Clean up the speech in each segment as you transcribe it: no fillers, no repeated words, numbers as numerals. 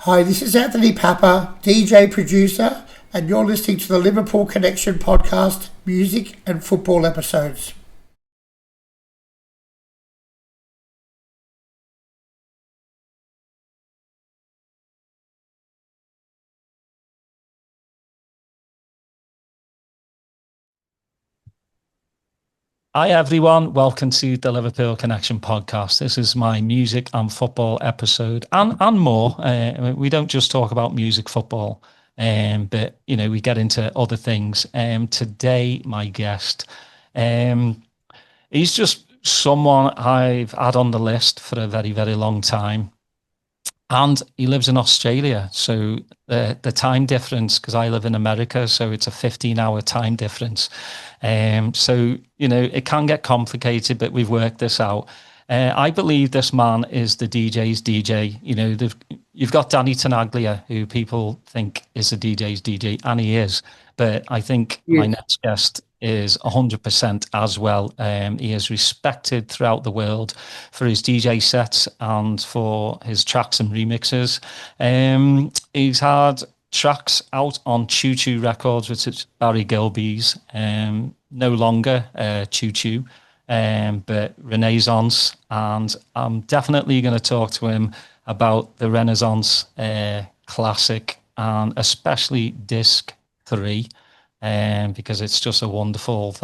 Hi, this is Anthony Pappa, DJ producer, and you're listening to the Liverpool Connection Podcast, music and football episodes. Hi everyone, welcome to the Liverpool Connection Podcast. This is my music and football episode and more. We don't just talk about music, football, but we get into other things. Today, my guest, he's just someone I've had on the list for a very, very long time. And he lives in Australia, so the time difference, because I live in America, so it's a 15-hour time difference. So, it can get complicated, but we've worked this out. I believe this man is the DJ's DJ. You've got Danny Tenaglia, who people think is the DJ's DJ, and he is. But I think my next guest is 100% as well. He is respected throughout the world for his DJ sets and for his tracks and remixes. He's had tracks out on Choo Choo Records, which is Barry Gilby's, no longer Choo Choo, but Renaissance. And I'm definitely going to talk to him about the Renaissance classic, and especially Disc 3, because it's just a wonderful,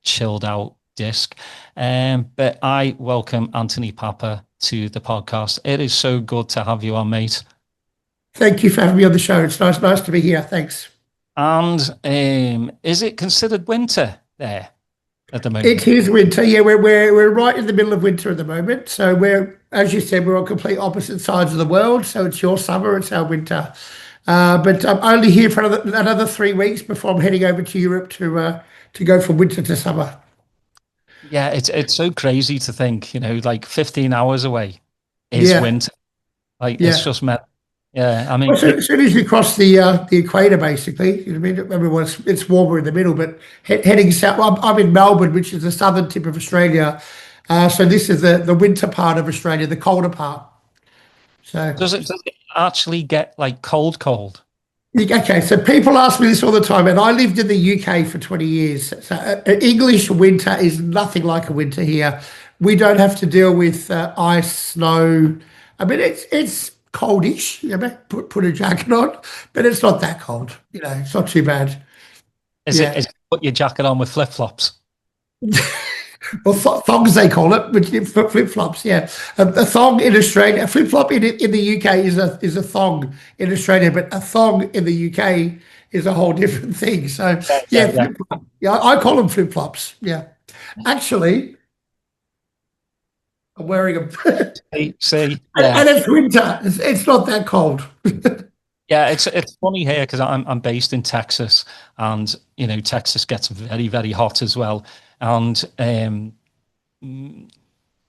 chilled out disc. But I welcome Anthony Pappa to the podcast. It is so good to have you on, mate. Thank you for having me on the show. It's nice to be here. Thanks. And is it considered winter there at the moment? It is winter. Yeah, we're right in the middle of winter at the moment. So as you said, we're on complete opposite sides of the world. So it's your summer, it's our winter. But I'm only here for another 3 weeks before I'm heading over to Europe to go from winter to summer. Yeah, it's so crazy to think, 15 hours away is winter. It's just meant. Yeah, I mean, as soon as you cross the equator, basically, it's warmer in the middle. But heading south, I'm in Melbourne, which is the southern tip of Australia. So this is the winter part of Australia, the colder part. So does it actually get cold? Okay, so people ask me this all the time, and I lived in the UK for 20 years. So English winter is nothing like a winter here. We don't have to deal with ice, snow. I mean, it's coldish. Put a jacket on, but it's not that cold. It's not too bad. Is it put your jacket on with flip flops? Well, thongs they call it, but flip flops. Yeah, a thong in Australia, a flip flop in the UK is a thong in Australia, but a thong in the UK is a whole different thing. So yeah, I call them flip flops. Yeah, actually, I'm wearing them. See, and it's winter. It's not that cold. Yeah, it's funny here because I'm based in Texas, and Texas gets very, very hot as well. And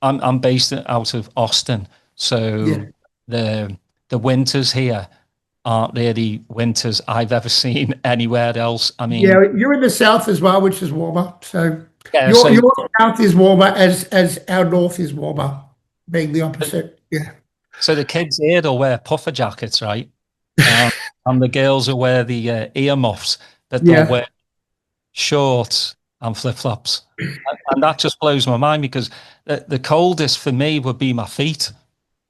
I'm based out of Austin, so the winters here aren't really winters I've ever seen anywhere else. I mean, you're in the south as well, which is warmer. So your south is warmer as our north is warmer, being the opposite. Yeah. So the kids here will wear puffer jackets, right? And the girls will wear the earmuffs, but they'll wear shorts and flip-flops. And that just blows my mind, because the coldest for me would be my feet.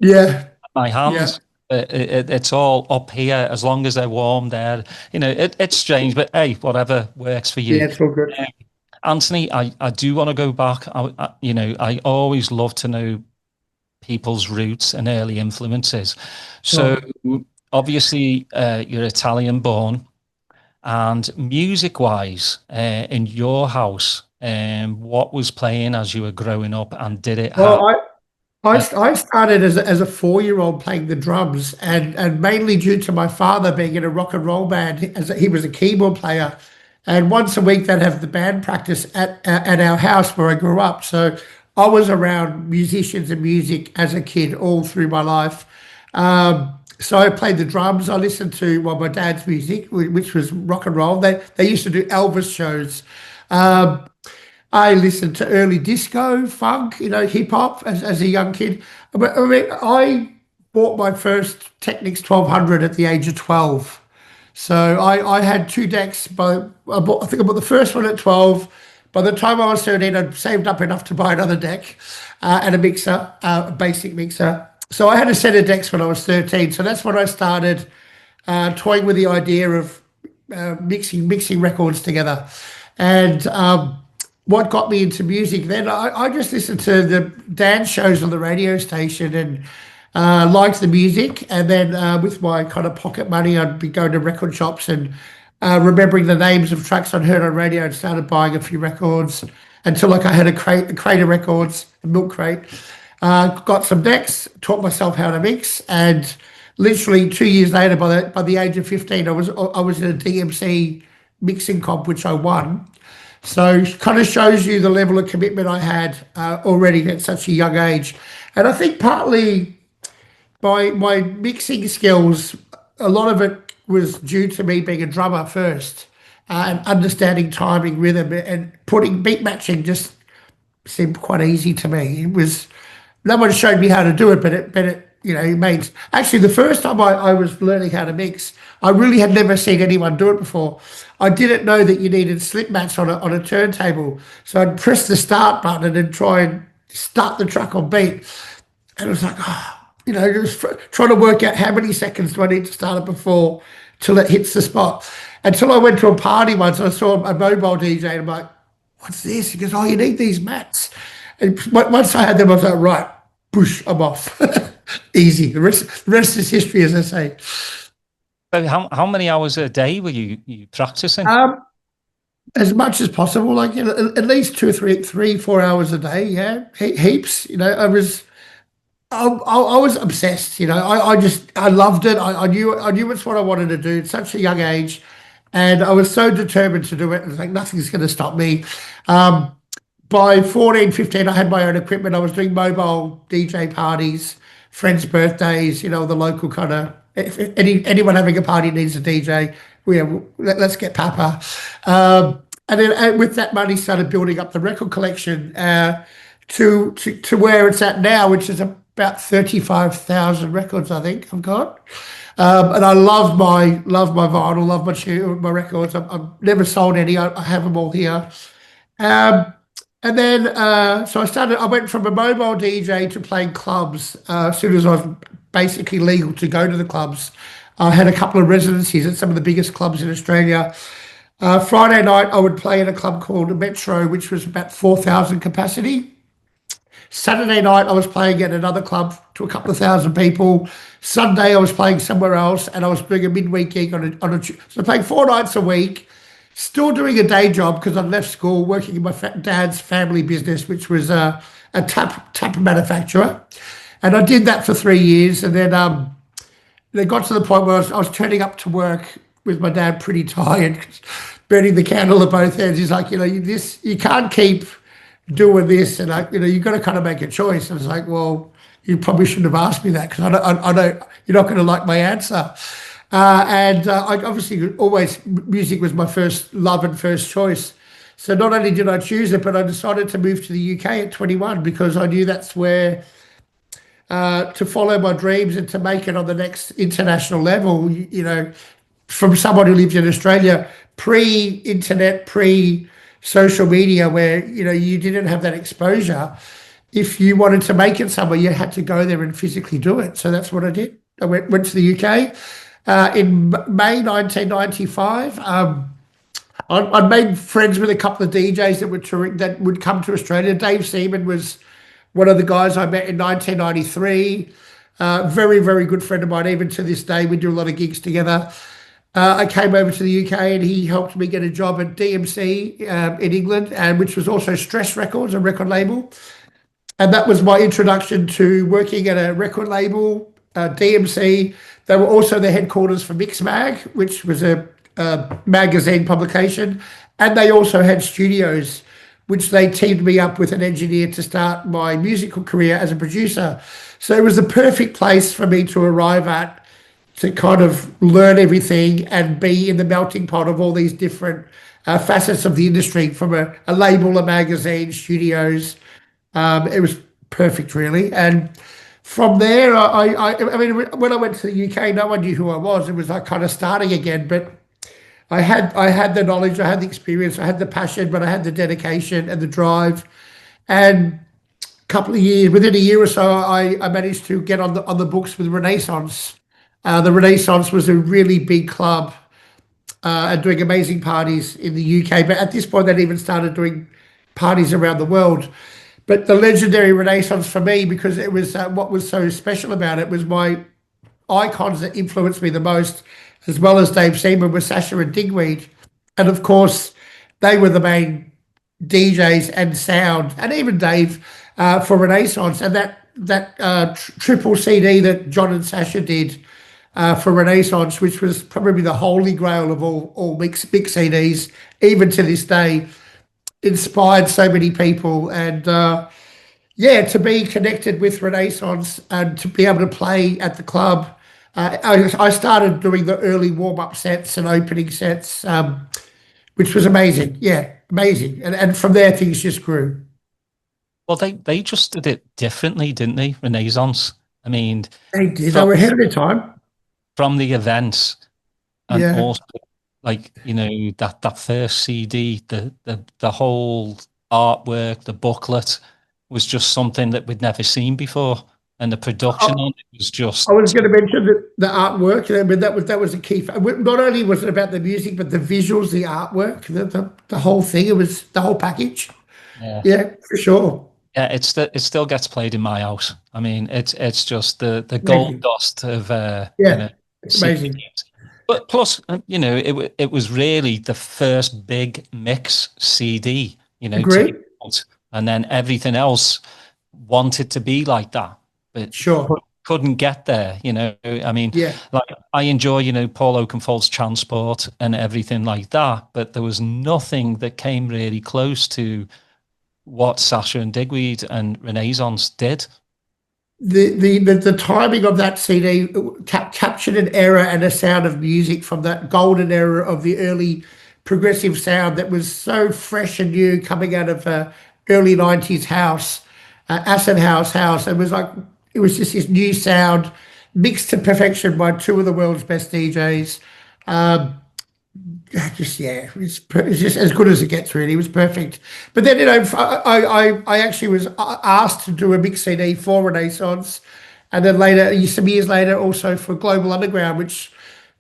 Yeah. My hands. Yeah. It's all up here, as long as they're warm there. It's strange, but hey, whatever works for you. Yeah, it's all good. Anthony, I do want to go back. I always love to know people's roots and early influences. So obviously you're Italian born. And music-wise, in your house, what was playing as you were growing up, and did it have... Well, I started as a 4-year-old playing the drums, and mainly due to my father being in a rock and roll band, as he was a keyboard player. And once a week they'd have the band practice at our house where I grew up. So I was around musicians and music as a kid all through my life. So I played the drums. I listened to my dad's music, which was rock and roll. They used to do Elvis shows. I listened to early disco, funk, hip hop as a young kid. I mean, bought my first Technics 1200 at the age of 12. So I had two decks. I think I bought the first one at 12. By the time I was 13, I'd saved up enough to buy another deck and a mixer, a basic mixer. So I had a set of decks when I was 13. So that's when I started toying with the idea of mixing records together. And what got me into music then, I just listened to the dance shows on the radio station and liked the music. And then with my kind of pocket money, I'd be going to record shops and remembering the names of tracks I'd heard on radio and started buying a few records until like I had a crate of records, a milk crate. Got some decks, taught myself how to mix, and literally 2 years later, by the age of 15, I was in a DMC mixing comp, which I won. So it kind of shows you the level of commitment I had already at such a young age. And I think partly my mixing skills, a lot of it was due to me being a drummer first and understanding timing, rhythm, and putting beat matching just seemed quite easy to me. It was no one showed me how to do it, but it made actually the first time I was learning how to mix, I really had never seen anyone do it before. I didn't know that you needed slip mats on a turntable, so I'd press the start button and try and start the track on beat, and it was like, just trying to work out how many seconds do I need to start it before till it hits the spot. Until I went to a party once, and I saw a mobile DJ, and I'm like, "What's this?" He goes, "Oh, you need these mats." And once I had them, I was like, "Right, push, I'm off." Easy. The rest is history, as I say. So how many hours a day were you practicing? As much as possible, like at least 2, 3, 4 hours a day. Yeah, heaps. I was obsessed. I loved it. I knew it's what I wanted to do at such a young age, and I was so determined to do it. It was like nothing's going to stop me. By 14, 15, I had my own equipment. I was doing mobile DJ parties, friends' birthdays, the local kind of, if anyone having a party needs a DJ, let's get Pappa. And then with that money, started building up the record collection to where it's at now, which is about 35,000 records, I think I've got. And I love my vinyl, love my records. I've never sold any. I have them all here. And then, so I went from a mobile DJ to playing clubs as soon as I was basically legal to go to the clubs. I had a couple of residencies at some of the biggest clubs in Australia. Friday night, I would play in a club called Metro, which was about 4,000 capacity. Saturday night, I was playing at another club to a couple of thousand people. Sunday, I was playing somewhere else, and I was doing a midweek gig so playing 4 nights a week. Still doing a day job because I'd left school, working in my dad's family business, which was a tap manufacturer. And I did that for 3 years. And then it got to the point where I was turning up to work with my dad pretty tired, burning the candle at both ends. He's like, you can't keep doing this. And, you've got to kind of make a choice. And it's like, well, you probably shouldn't have asked me that because I don't, you're not going to like my answer. I obviously music was my first love and first choice. So not only did I choose it, but I decided to move to the UK at 21 because I knew that's where to follow my dreams and to make it on the next international level. From someone who lived in Australia pre-internet, pre-social media, where you didn't have that exposure. If you wanted to make it somewhere, you had to go there and physically do it. So that's what I did. I went to the UK. In May 1995, I made friends with a couple of DJs that would come to Australia. Dave Seaman was one of the guys I met in 1993. Very, very good friend of mine. Even to this day, we do a lot of gigs together. I came over to the UK and he helped me get a job at DMC in England, and which was also Stress Records, a record label. And that was my introduction to working at a record label, DMC. They were also the headquarters for Mixmag, which was a magazine publication. And they also had studios, which they teamed me up with an engineer to start my musical career as a producer. So it was the perfect place for me to arrive at, to kind of learn everything and be in the melting pot of all these different facets of the industry, from a label, a magazine, studios. It was perfect, really. And from there, I mean, when I went to the UK, no one knew who I was. It was like kind of starting again, but I had the knowledge, I had the experience, I had the passion, but I had the dedication and the drive. And a couple of years, within a year or so, I managed to get on the books with Renaissance. The Renaissance was a really big club and doing amazing parties in the UK. But at this point, they'd even started doing parties around the world. But the legendary Renaissance for me, because it was what was so special about it, was my icons that influenced me the most, as well as Dave Seaman, were Sasha and Digweed. And of course, they were the main DJs and sound, and even Dave for Renaissance. And that triple CD that John and Sasha did for Renaissance, which was probably the holy grail of all mix CDs, even to this day, inspired so many people. And yeah, to be connected with Renaissance and to be able to play at the club. I started doing the early warm-up sets and opening sets, which was amazing. Yeah, amazing. And from there, things just grew. Well, they just did it differently, didn't they? Renaissance. I mean, They did. They were ahead of their time. From the events, and Yeah. also like that first CD, the whole artwork, the booklet was just something that we'd never seen before, and the production on it was just. I was going to mention the artwork. I mean, that was a key. Not only was it about the music, but the visuals, the artwork, the whole thing. It was the whole package. Yeah, for sure. Yeah, it still gets played in my house. I mean, it's just the gold dust of it's amazing. But plus, it was really the first big mix CD. Agree. And then everything else wanted to be like that, but sure couldn't get there. I mean, like I enjoy Paul Oakenfold's Transport and everything like that, but there was nothing that came really close to what Sasha and Digweed and Renaissance did. The timing of that CD captured an era and a sound of music from that golden era of the early progressive sound that was so fresh and new, coming out of early 90s house, acid house. It was just this new sound mixed to perfection by two of the world's best DJs. It's just as good as it gets, really. It was perfect. But then, I actually was asked to do a mix CD for Renaissance, and then later, some years later, also for Global Underground, which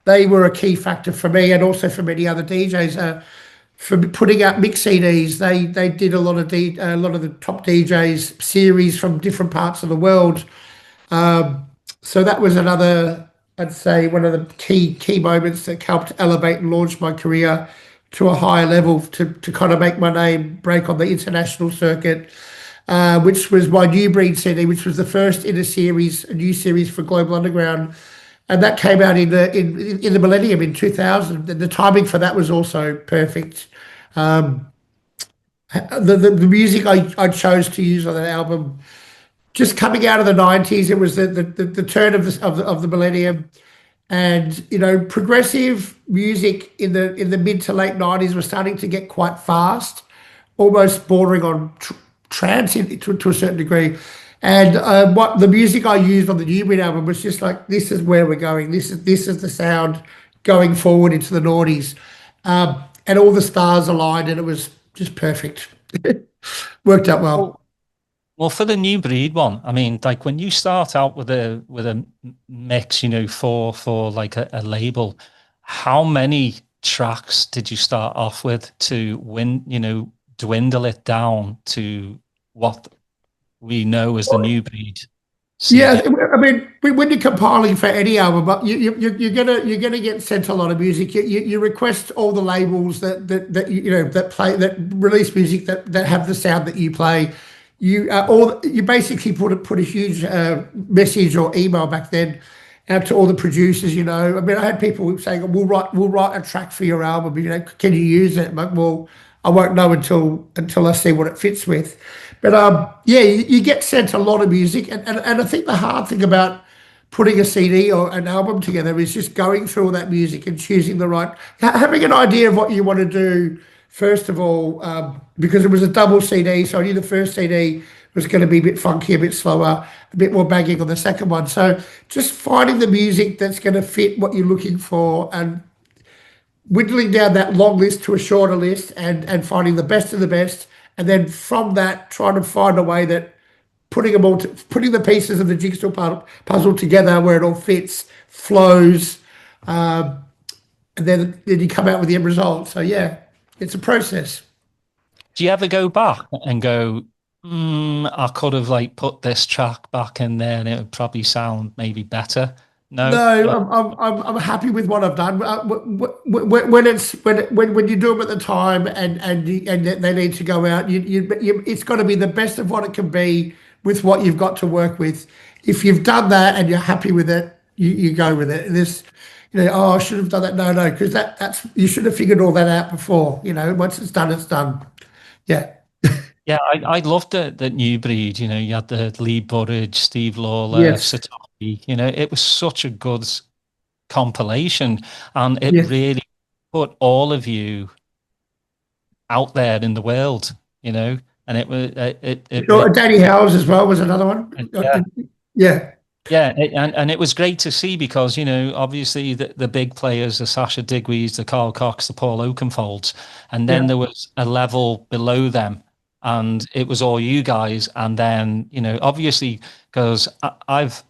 they were a key factor for me and also for many other DJs. For putting out mix CDs, they did a lot of the top DJs series from different parts of the world. So that was another, I'd say, one of the key moments that helped elevate and launch my career to a higher level to kind of make my name break on the international circuit, which was my New Breed CD, which was the first in a new series for Global Underground. And that came out in the millennium in 2000. And the timing for that was also perfect. The music I chose to use on that album, just coming out of the 90s, it was the turn of the millennium, and progressive music in the mid to late 90s was starting to get quite fast, almost bordering on trance to a certain degree. And what the music I used on the New Breed album was just like, this is where we're going. This is the sound going forward into the noughties, and all the stars aligned, and it was just perfect. Worked out well. Well, for the New Breed one, I mean, like when you start out with a mix, for like a label, how many tracks did you start off with to dwindle it down to what we know as the New Breed CD? Yeah, I mean, when you're compiling for any album, but you're gonna get sent a lot of music. You request all the labels that play, that release music that have the sound that you play. You basically put a huge message or email back then out to all the producers. I mean, I had people saying, we'll write a track for your album. Can you use it? I'm like, well, I won't know until I see what it fits with. But you get sent a lot of music, and I think the hard thing about putting a CD or an album together is just going through all that music and choosing having an idea of what you want to do. First of all, because it was a double CD, so I knew the first CD was going to be a bit funky, a bit slower, a bit more banging on the second one. So just finding the music that's going to fit what you're looking for and whittling down that long list to a shorter list and finding the best of the best. And then from that, trying to find a way that putting the pieces of the jigsaw puzzle together where it all fits, flows, and then you come out with the end result. So yeah, it's a process. Do you ever go back and go, I could have like put this track back in there and it would probably sound maybe better? No? No, I'm happy with what I've done. When when you do them at the time and they need to go out, it's got to be the best of what it can be with what you've got to work with. If you've done that and you're happy with it, you go with it. This, oh, I should have done that. No, because that's you should have figured all that out before. Once it's done, it's done. Yeah. Yeah, I loved the new breed. You had the Lee Burridge, Steve Lawler, Yes. Satoshi. It was such a good compilation, and it Yes. really put all of you out there in the world. And it was it Sure, Danny Howes as well was another one. yeah. Yeah. Yeah, and it was great to see because, obviously the big players, the Sasha Digweeds, the Carl Cox, the Paul Oakenfolds, and then Yeah. there was a level below them, and it was all you guys. And then, obviously, because I've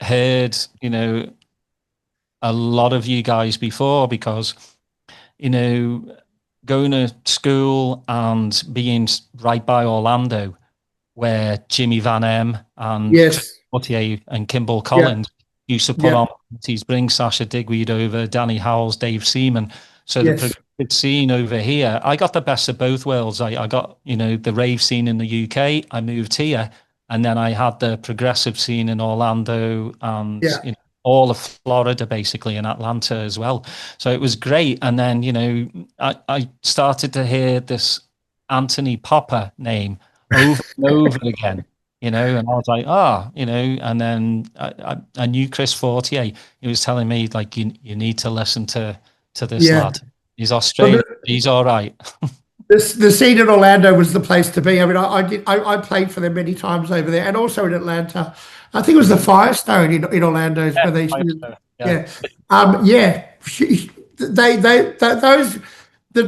heard, a lot of you guys before because, you know, going to school and being right by Orlando, where Jimmy Van Em and Yes. Portier and Kimball Yeah. Collins used to put Yeah. on parties, bring Sasha Digweed over, Danny Howells, Dave Seaman. So the Yes. progressive scene over here, I got the best of both worlds. I got, the rave scene in the UK. I moved here, and then I had the progressive scene in Orlando and Yeah. all of Florida, basically, in Atlanta as well. So it was great. And then, I started to hear this Anthony Pappa name over and over again. And I was like, and then I knew Chris Fortier. He was telling me, like, you need to listen to this Yeah. lad. He's Well, Australian. He's all right. the scene in Orlando was the place to be. I mean, I played for them many times over there, and also in Atlanta. I think it was the Firestone in Orlando is where they used to. Yeah. Yeah. Yeah. Those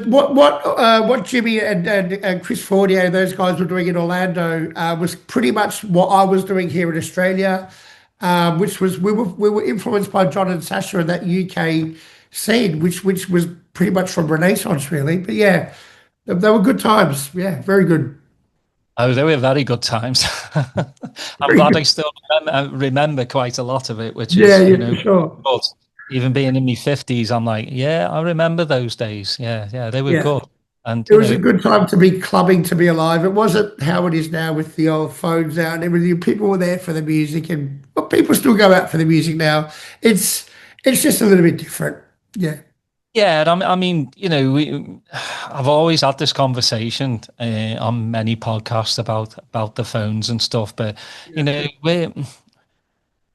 what Jimmy and Chris Fortier and those guys were doing in Orlando was pretty much what I was doing here in Australia, which was we were influenced by John and Sasha and that UK scene, which was pretty much from Renaissance really. But yeah, they were good times. Yeah, very good. Oh, they were very good times. I'm glad I still remember quite a lot of it, which Yeah, is, yeah, for sure. but even being in my 50s, I'm like, yeah, I remember those days. Yeah, they were Yeah. good. And, It was a good time to be clubbing, to be alive. It wasn't how it is now with the old phones out and everything. People were there for the music, and well, people still go out for the music now. It's just a little bit different. Yeah. yeah, and I mean, I've always had this conversation on many podcasts about the phones and stuff, but, we're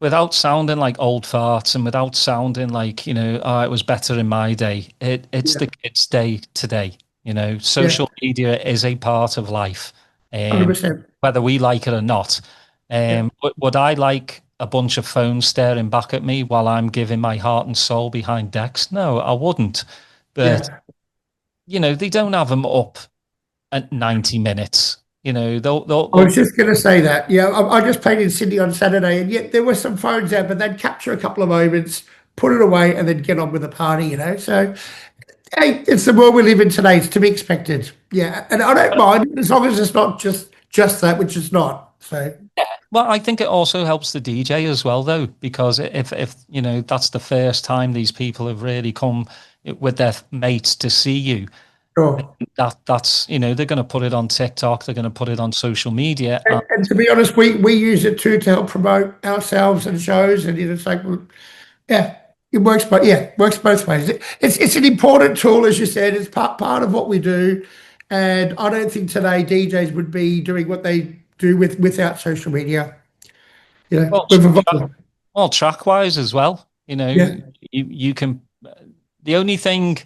without sounding like old farts and without sounding like, oh, it was better in my day. It's Yeah. the kids' day today. Yeah. Social media is a part of life, 100%. whether we like it or not. Yeah. Would I like a bunch of phones staring back at me while I'm giving my heart and soul behind decks? No, I wouldn't. But, they don't have them up at 90 minutes. They'll I was just going to say that. Yeah, I just played in Sydney on Saturday, and yet there were some phones out, but they'd capture a couple of moments, put it away, and then get on with the party. So, hey, it's the world we live in today. It's to be expected. Yeah, and I don't mind as long as it's not just that, which it's not. So, Well, I think it also helps the DJ as well, though, because if that's the first time these people have really come with their mates to see you, sure. that's they're going to put it on TikTok, they're going to put it on social media. And to be honest, we use it too to help promote ourselves and shows, and it's like, well, yeah, it works, but yeah, it works both ways. It's an important tool, as you said. It's part of what we do, and I don't think today DJs would be doing what they do without social media. Well, We've evolved. well, track wise as well. Yeah, You can. The only thing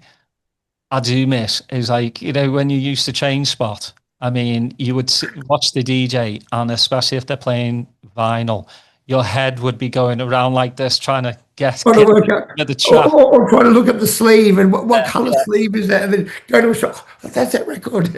I do miss is like when you used to change spot. I mean, you would watch the DJ, and especially if they're playing vinyl, your head would be going around like this, trying to Trying to get work out, the track. or trying to look at the sleeve and what color sleeve is that, and then go to a shop. Oh, that's that record.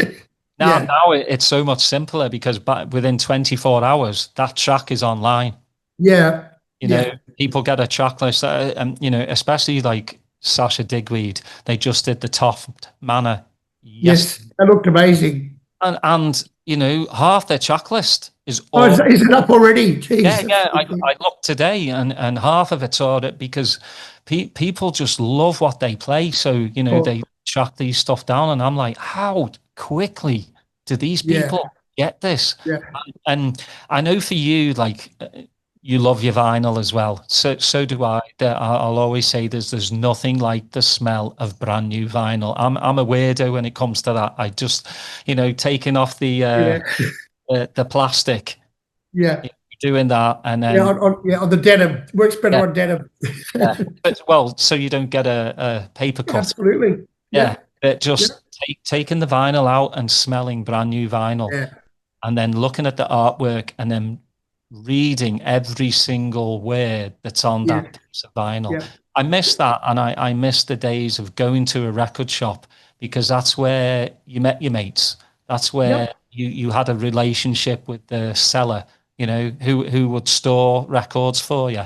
Now, Yeah, now it's so much simpler because within 24 hours, that track is online. yeah, You know, yeah. people get a track list, and you know, especially like Sasha Digweed, they just did the top manor. Yes, Yes, that looked amazing. and you know, half their track list is Oh, all. is it up already? Yeah, Jeez, yeah. that's I looked today, and half of it's ordered because people just love what they play. So you know, cool. they track these stuff down, and I'm like, how quickly do these Yeah, people get this? yeah, And I know for you, like you love your vinyl as well. So do I. I'll always say there's nothing like the smell of brand new vinyl. I'm a weirdo when it comes to that. I just, you know, taking off yeah, the plastic, yeah. doing that, and Yeah, then on the denim. Works better yeah, on denim. yeah. But well, so you don't get a paper Yeah, cut. absolutely. Yeah, Yeah, but yeah, just taking the vinyl out and smelling brand new vinyl, yeah, and then looking at the artwork and then reading every single word that's on yeah, that piece of vinyl. yeah, I miss that, and I miss the days of going to a record shop because that's where you met your mates. That's where yep, you had a relationship with the seller, you know, who would store records for you.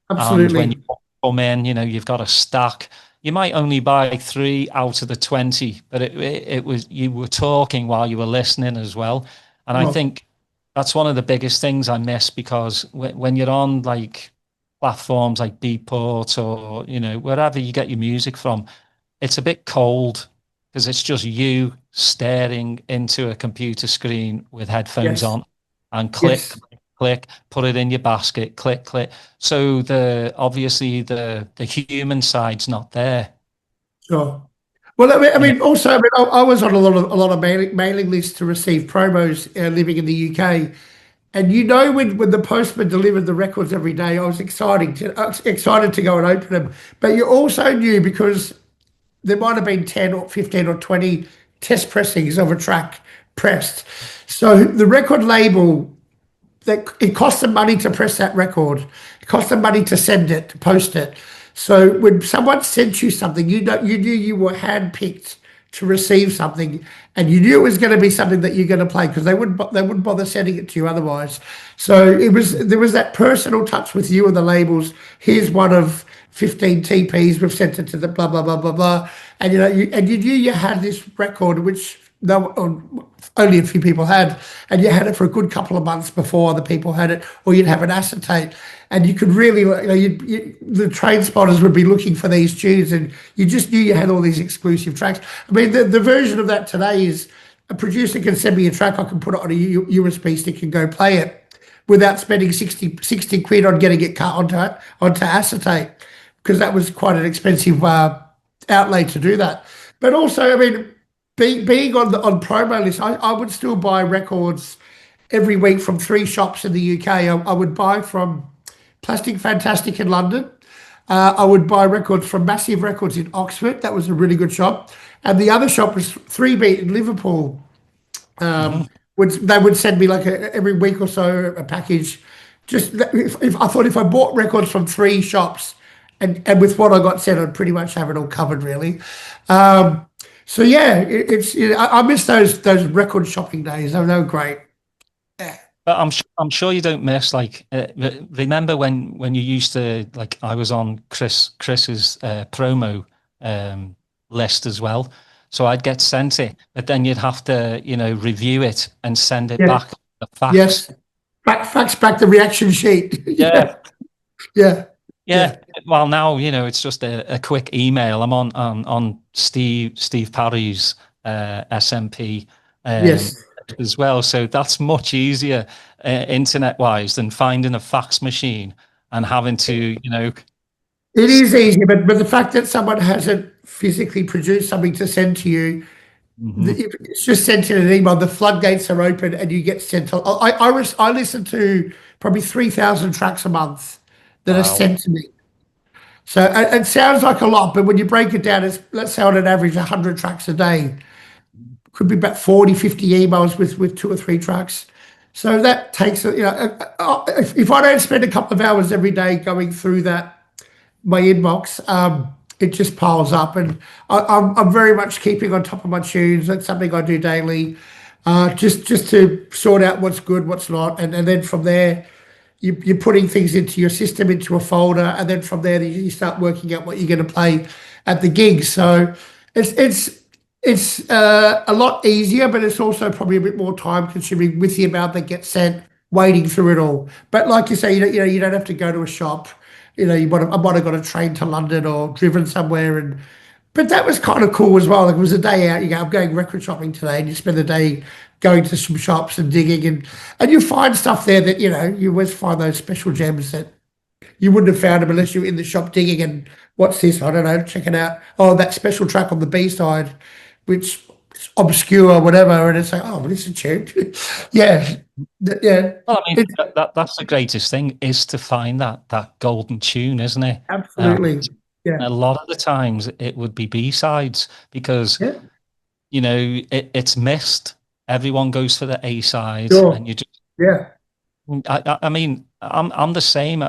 And when absolutely. you come in, you know, you've got a stack. You might only buy three out of the 20, but it was, you were talking while you were listening as well. And I Oh, think that's one of the biggest things I miss because when you're on like platforms like Beatport or, you know, wherever you get your music from, it's a bit cold because it's just you staring into a computer screen with headphones yes, on and click, yes, click, put it in your basket, click, click. So obviously the human side's not there. sure. Well, Yeah. also, I was on a lot of mailing lists to receive promos living in the UK, and you know when the postman delivered the records every day, I was excited to go and open them. But you also knew because there might have been 10 or 15 or 20 test pressings of a track pressed. So the record label, that it cost them money to press that record. It cost them money to send it, to post it. So when someone sent you something, you knew you were handpicked to receive something, and you knew it was going to be something that you're going to play because they wouldn't bother sending it to you otherwise. So there was that personal touch with you and the labels. Here's one of 15 TPs. We've sent it to the blah blah blah blah blah, and you knew you had this record which no, only a few people had, and you had it for a good couple of months before other people had it, or you'd have an acetate, and you could really, the train spotters would be looking for these tunes, and you just knew you had all these exclusive tracks. I mean, the version of that today is a producer can send me a track, I can put it on a USB stick and go play it without spending 60 quid on getting it cut onto acetate, because that was quite an expensive outlay to do that. But also, I mean, being on promo lists, I would still buy records every week from three shops in the UK. I would buy from Plastic Fantastic in London. I would buy records from Massive Records in Oxford. That was a really good shop. And the other shop was Three Beat in Liverpool. Mhm. They would send me like every week or so a package. Just if I thought if I bought records from three shops, and with what I got sent, I'd pretty much have it all covered really. Um, so yeah, I miss those record shopping days. They were great. Yeah. But I'm sure you don't miss like remember when you used to like I was on Chris's promo um, list as well. So I'd get sent it, but then you'd have to, you know, review it and send it Yes. back the fax. Yes. Fax back the reaction sheet. Yeah, Yeah. Yeah. yeah. Yeah. Well, now you know it's just a quick email. I'm on Steve Parry's SMP um, Yes. as well, so that's much easier internet wise than finding a fax machine and having to, you know. It is easy, but the fact that someone hasn't physically produced something to send to you, Mhm. if it's just sent in an email, the floodgates are open and you get sent. I listen to probably 3,000 tracks a month that are Wow. sent to me. So it sounds like a lot, but when you break it down, it's, let's say on an average 100 tracks a day. could be about 40, 50 emails with two or three trucks. So that takes, if I don't spend a couple of hours every day going through my inbox, it just piles up. And I'm very much keeping on top of my tunes. That's something I do daily, just to sort out what's good, what's not. And then from there, you're putting things into your system, into a folder. And then from there, you start working out what you're going to play at the gigs. So it's a lot easier, but it's also probably a bit more time consuming with the amount that gets sent, wading through it all. But like you say, you don't have to go to a shop. I might have got a train to London or driven somewhere, but that was kind of cool as well. Like, it was a day out. You go, I'm going record shopping today, and you spend the day going to some shops and digging, and you find stuff there that you always find those special gems that you wouldn't have found them unless you're in the shop digging. And what's this? I don't know. Checking out. Oh, that special track on the B side, which is obscure or whatever, and it's like, oh, well, this is a tune. Yeah, yeah. Well, I mean, that's the greatest thing, is to find that golden tune, isn't it? Absolutely. Yeah. A lot of the times it would be B-sides because, Yeah. it's missed. Everyone goes for the A-side, Sure. and you just. Yeah. I mean, I'm the same.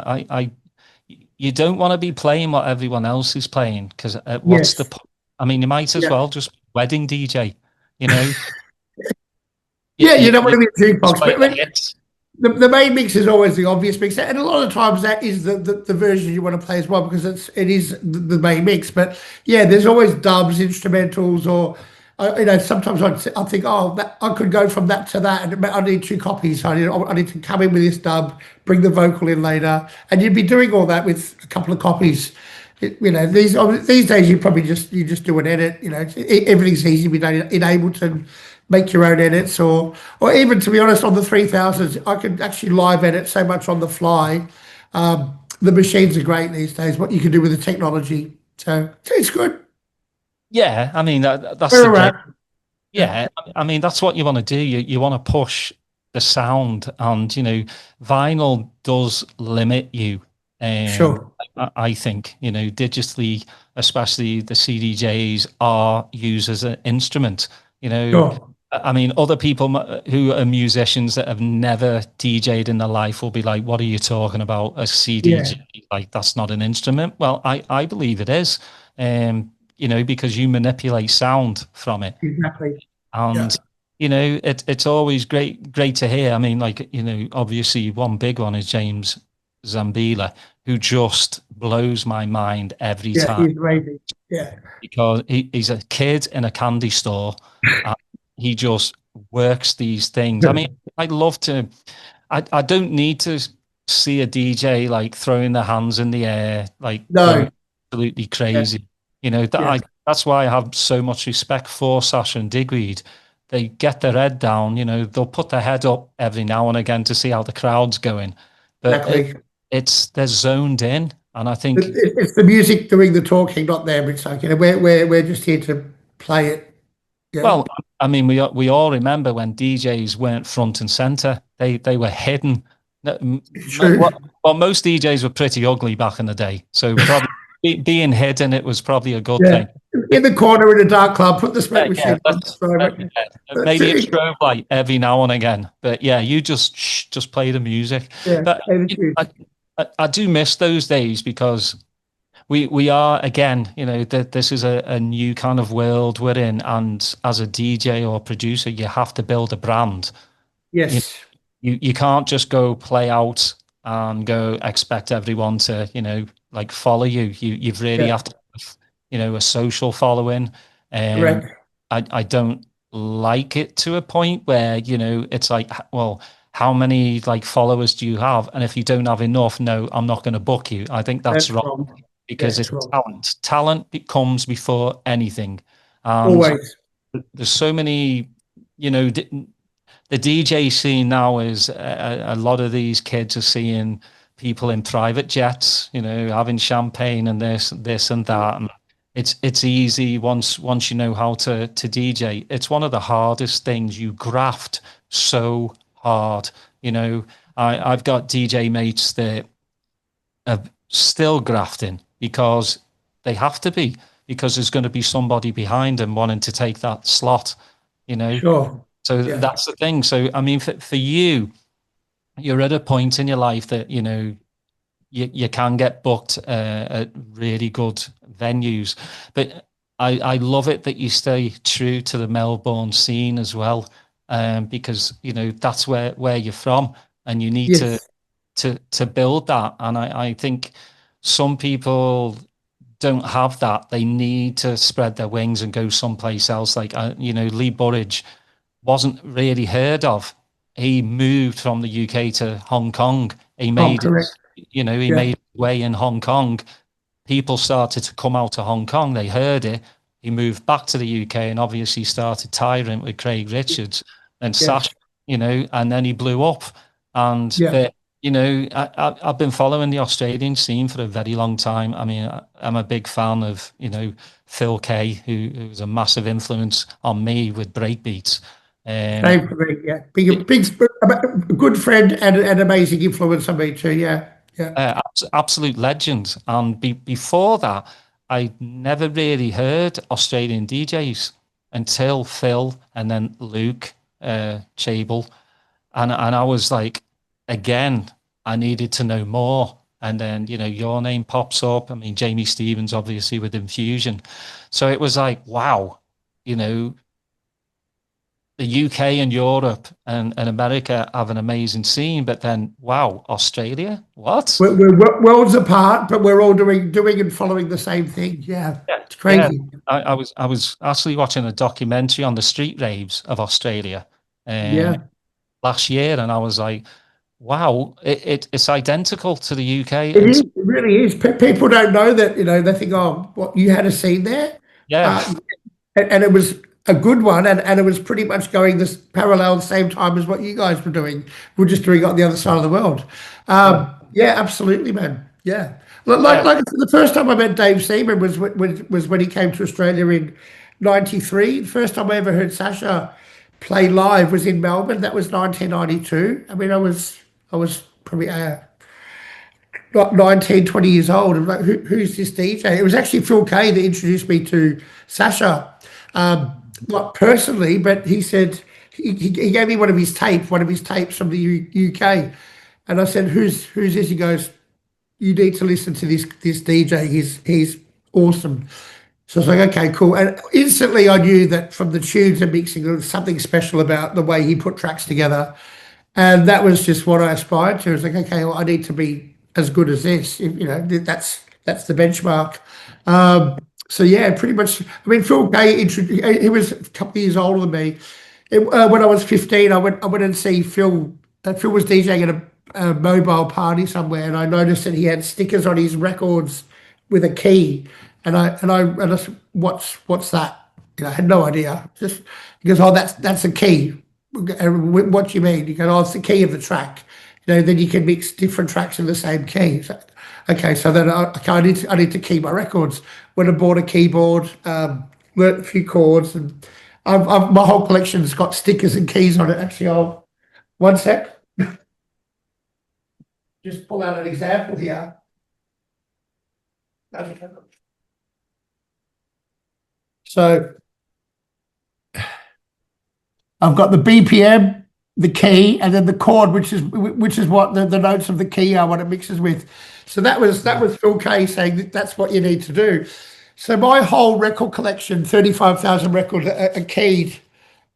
You don't want to be playing what everyone else is playing, because what's the Yes. point? I mean, you might as Yeah. well just wedding DJ, you know. Yeah, you don't want to be a just jukebox, play but the hits. the main mix is always the obvious mix, and a lot of times that is the version you want to play as well, because it is the main mix. But yeah, there's always dubs, instrumentals, or sometimes I think, oh, I could go from that to that, and I need two copies. I need to come in with this dub, bring the vocal in later, and you'd be doing all that with a couple of copies. These days you probably just do an edit. Everything's easy with in Ableton. Make your own edits, or even, to be honest, on the 3000s, I could actually live edit so much on the fly. The machines are great these days. What you can do with the technology, so it's good. Yeah, I mean that's Where the we're great. at. Yeah, I mean that's what you want to do. You want to push the sound, and vinyl does limit you. Sure. I think digitally, especially the CDJs are used as an instrument. Sure. I mean, other people who are musicians that have never DJ'd in their life will be like, "What are you talking about? A CDJ? Yeah. Like, that's not an instrument." Well, I believe it is, because you manipulate sound from it, Exactly. Yeah. and it's always great to hear. I mean, like, obviously one big one is James Zambila, who just blows my mind every Yeah. time, He's amazing. Yeah. because he's a kid in a candy store, and he just works these things. I mean, I'd love to. I don't need to see a DJ like throwing their hands in the air, like No. going absolutely Yeah. crazy. Yeah. That's why I have so much respect for Sasha and Digweed. They get their head down. They'll put their head up every now and again to see how the crowd's going, but Exactly. they're zoned in, and I think. It's the music doing the talking, not them. It's like, we're just here to play it. Yeah. Well, I mean, we all remember when DJs weren't front and center; they were hidden. It's true. Well, most DJs were pretty ugly back in the day, so probably being hidden, it was probably a good Yeah. thing. In the corner in a dark club, put the smoke machine on. Maybe a strobe light every now and again, but yeah, you just play the music. Yeah. But I do miss those days, because we are, again, this is a new kind of world we're in, and as a DJ or producer, you have to build a brand. Yes. You can't just go play out and go expect everyone to like follow you. You've really have to have, a social following. Correct. I don't like it to a point where it's like, well, how many like followers do you have? And if you don't have enough, no, I'm not going to book you. I think that's wrong, because it's wrong. talent. Talent comes before anything. And Always. there's so many, the DJ scene now is a lot of these kids are seeing people in private jets, having champagne and this and that. And it's easy once you know how to DJ. It's one of the hardest things. You graft so hard. I've got DJ mates that are still grafting, because they have to be, because there's going to be somebody behind them wanting to take that slot. you know. Sure. So Yeah. that's the thing. So I mean, for you, you're at a point in your life that you can get booked at really good venues, but I love it that you stay true to the Melbourne scene as well, because that's where you're from, and you need to Yes. to build that. And I think some people don't have that. They need to spread their wings and go someplace else. Like Lee Burridge wasn't really heard of. He moved from the UK to Hong Kong. He Oh, made correct. he Yeah. made his way in Hong Kong. People started to come out to Hong Kong. They heard it. He moved back to the UK and obviously started Tyrant with Craig Richards and Yes. Sash, and then he blew up. And Yeah. but I've been following the Australian scene for a very long time. I mean, I'm a big fan of Phil Kay, who was a massive influence on me with breakbeats. Same for me. Yeah. A good friend and an amazing influence on me too. Yeah. Yeah. Absolute legend. And before that, I never really heard Australian DJs until Phil and then Luke Chable. And I was like, again, I needed to know more. And then, your name pops up. I mean, Jamie Stevens, obviously, with Infusion. So it was like, wow, the UK and Europe and America have an amazing scene, but then wow, Australia, what? We're worlds apart, but we're all doing and following the same thing. Yeah. Yeah, It's yeah. crazy. I was actually watching a documentary on the street raves of Australia Yeah. last year, and I was like, wow, it's identical to the UK, It is. and It really is. People don't know that. They think, oh, what you had a scene there. yeah, Uh, and it was a good one, and it was pretty much going this parallel same time as what you guys were doing. We're just doing it on the other side of the world. yeah, Yeah, absolutely, man. Yeah, yeah, like I said, the first time I met Dave Seaman was when he came to Australia in '93. The first time I ever heard Sasha play live was in Melbourne. That was 1992. I mean, I was probably not 19, 20 years old. I'm like, who's this DJ? It was actually Phil Kay that introduced me to Sasha. Not personally, but he said he gave me one of his tapes from the UK, and I said, "Who's this?" He goes, "You need to listen to this DJ. He's awesome." So I was like, "Okay, cool." And instantly, I knew that from the tunes and mixing, there was something special about the way he put tracks together, and that was just what I aspired to. I was like, "Okay, well, I need to be as good as this." That's the benchmark. So yeah, pretty much. I mean, Phil Gay he was a couple of years older than me. When I was 15, I went and see Phil. Phil was DJing at a mobile party somewhere, and I noticed that he had stickers on his records with a key. And I said, what's that? I had no idea. Just he goes, oh, that's a key. What do you mean? You go, oh, it's the key of the track. Then you can mix different tracks in the same key. So, okay, so then I need to key my records. Went and bought a keyboard, learnt a few chords, and my whole collection's got stickers and keys on it. Actually, one sec, just pull out an example here. So I've got the BPM, the key, and then the chord, which is what the notes of the key are, what it mixes with. So that was Phil Kay saying that's what you need to do. So my whole record collection, 35,000 records, are keyed,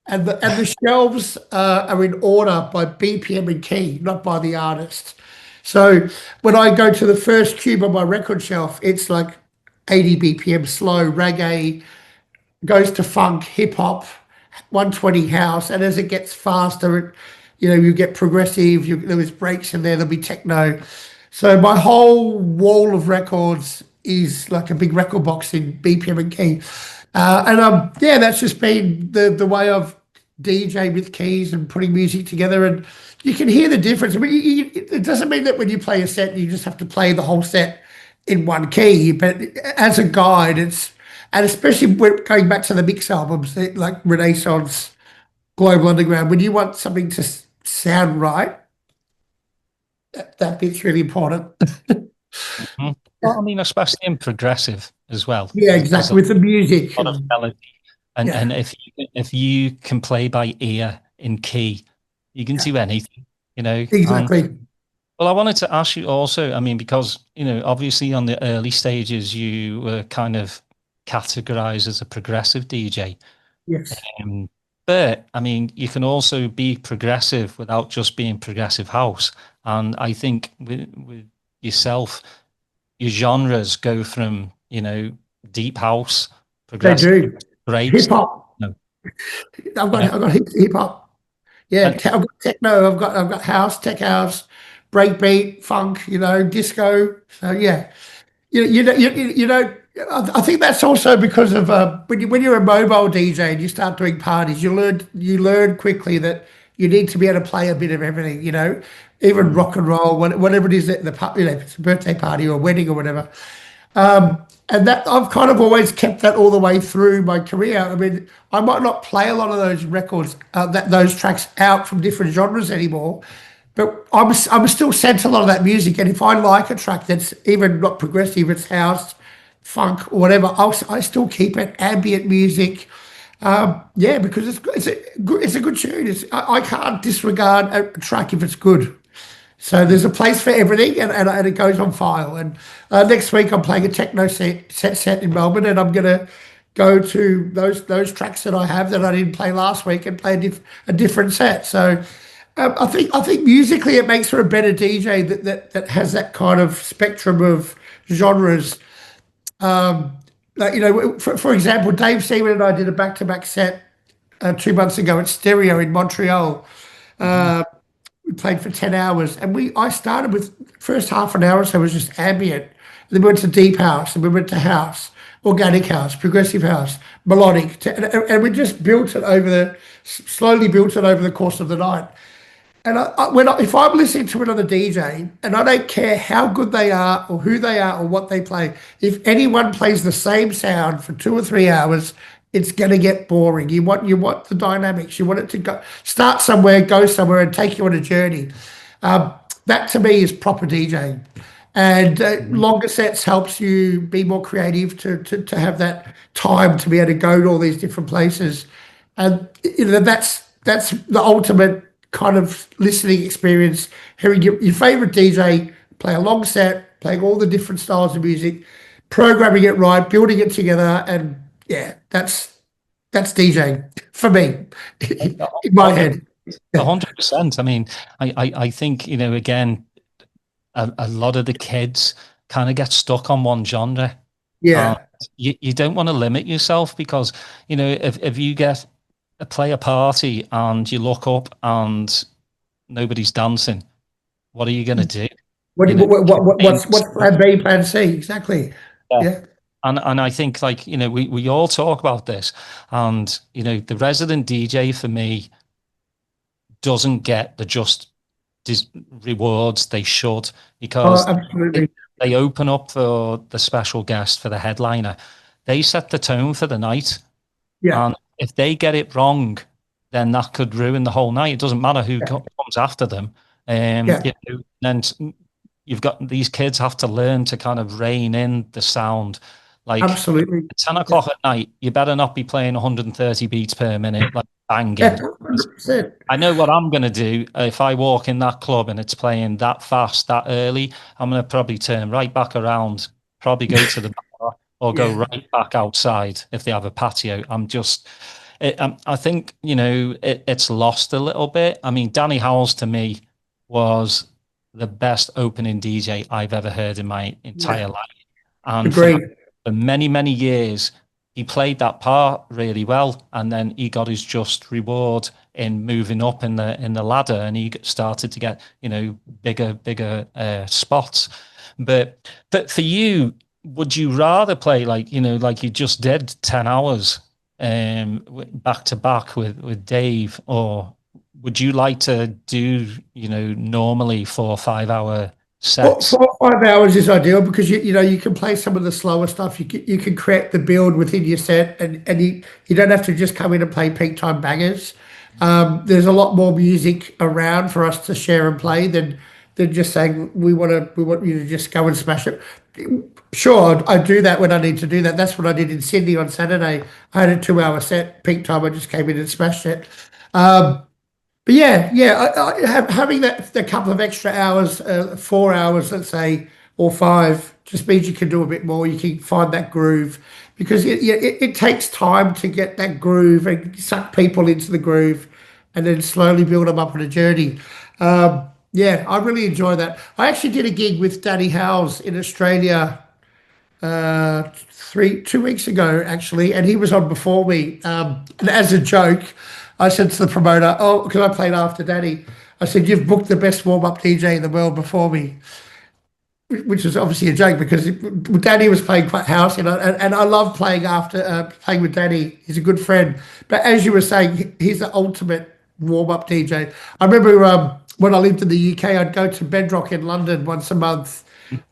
and the shelves are in order by BPM and key, not by the artist. So when I go to the first cube on my record shelf, it's like 80 BPM slow reggae, goes to funk, hip hop, 120 house, and as it gets faster, you get progressive. There's breaks in there. There'll be techno. So my whole wall of records is like a big record box in BPM and key, and yeah, that's just been the way I've DJ with keys and putting music together, and you can hear the difference. I mean, it doesn't mean that when you play a set, you just have to play the whole set in one key, but as a guide, and especially going back to the mix albums like Renaissance, Global Underground, when you want something to sound right, that bit's really important. Mhm. Well, I mean, especially in progressive as well. Yeah, There's exactly. a With the music. lot of melody. And Yeah, if you can play by ear in key, you can yeah, do anything, you know. And exactly. well, I wanted to ask you also, I mean, because, obviously on the early stages, you were kind of categorized as a progressive DJ. Yes, Um, but I mean, you can also be progressive without just being progressive house. And I think with yourself, your genres go from, deep house, they progressive, do. breaks. Hip hop. No, yeah. I've got hip hop. Yeah, And I've got techno. I've got house, tech house, breakbeat, funk. Disco. So yeah, you know. I think that's also because of when you're a mobile DJ and you start doing parties, you learn quickly that you need to be able to play a bit of everything. Even Mhm. rock and roll, whatever it is that if it's a birthday party or a wedding or whatever. And that I've kind of always kept that all the way through my career. I mean, I might not play a lot of those records, those tracks out from different genres anymore, but I'm still sent a lot of that music. And if I like a track that's even not progressive, it's house, funk, or whatever, I still keep it ambient music. Yeah, because it's a good tune. I can't disregard a track if it's good. So there's a place for everything, and it goes on file. And next week I'm playing a techno set in Melbourne, and I'm going to go to those tracks that I have that I didn't play last week and play a different set. So I think musically it makes for a better DJ that has that kind of spectrum of genres. Like, for example, Dave Seaman and I did a back-to-back set 2 months ago at Stereo in Montreal. Mhm. We played for 10 hours, and I started with first half an hour or so was just ambient. Then we went to deep house, and we went to house, organic house, progressive house, melodic, and we just slowly built it over the course of the night. And if I'm listening to another DJ, and I don't care how good they are or who they are or what they play, if anyone plays the same sound for 2 or 3 hours, it's going to get boring. You want the dynamics. You want it to start somewhere, go somewhere, and take you on a journey. Um, that to me is proper DJing. And Mhm. longer sets helps you be more creative to have that time to be able to go to all these different places. And that's the ultimate kind of listening experience. Hearing your favorite DJ play a long set, playing all the different styles of music, programming it right, building it together, and yeah, that's DJing for me in my head. A Yeah, 100%. I mean, I think, again, a lot of the kids kind of get stuck on one genre. And yeah, you don't want to limit yourself because, if you play a party and you look up and nobody's dancing, what are you going to do? What, You know, what's plan B, plan C? Exactly. yeah. Yeah, And I think, like, we all talk about this, and the resident DJ for me doesn't get the just rewards they should, oh, because absolutely. they open up for the special guest, for the headliner. They set the tone for the night, Yeah, and if they get it wrong, then that could ruin the whole night. It doesn't matter who yeah, comes after them. yeah, Then you've got these kids have to learn to kind of rein in the sound. Like absolutely. at 10 Yeah, o'clock at night, you better not be playing 130 beats per minute, like yeah, banging. 100%. I know what I'm going to do if I walk in that club and it's playing that fast, that early. I'm going to probably turn right back around, probably go to the bar or go Yeah. right back outside if they have a patio. I think, it's lost a little bit. I mean, Danny Howells to me was the best opening DJ I've ever heard in my Yeah, entire life. And agreed. for many, many years, he played that part really well, and then he got his just reward in moving up in the ladder, and he started to get bigger spots. But for you, would you rather play like you just did 10 hours back to back with Dave, or would you like to do normally 4 or 5 hour Well, sets? 4 or 5 hours is ideal because you can play some of the slower stuff. You can create the build within your set, and you don't have to just come in and play peak time bangers. There's a lot more music around for us to share and play than just saying we want you to just go and smash it. Sure, I do that when I need to do that. That's what I did in Sydney on Saturday. I had a 2 hour set, peak time. I just came in and smashed it. Um, but yeah, yeah, having that the couple of extra hours, 4 hours, let's say, or five, just means you can do a bit more. You can find that groove because it takes time to get that groove and suck people into the groove, and then slowly build them up on a journey. Yeah, I really enjoy that. I actually did a gig with Danny Howes in Australia 2 weeks ago actually, and he was on before me. And as a joke, I said to the promoter, "Oh, because I played after Danny, I said you've booked the best warm-up DJ in the world before me," which was obviously a joke because Danny was playing quite house, and I love playing after playing with Danny. He's a good friend. But as you were saying, he's the ultimate warm-up DJ. I remember when I lived in the UK, I'd go to Bedrock in London once a month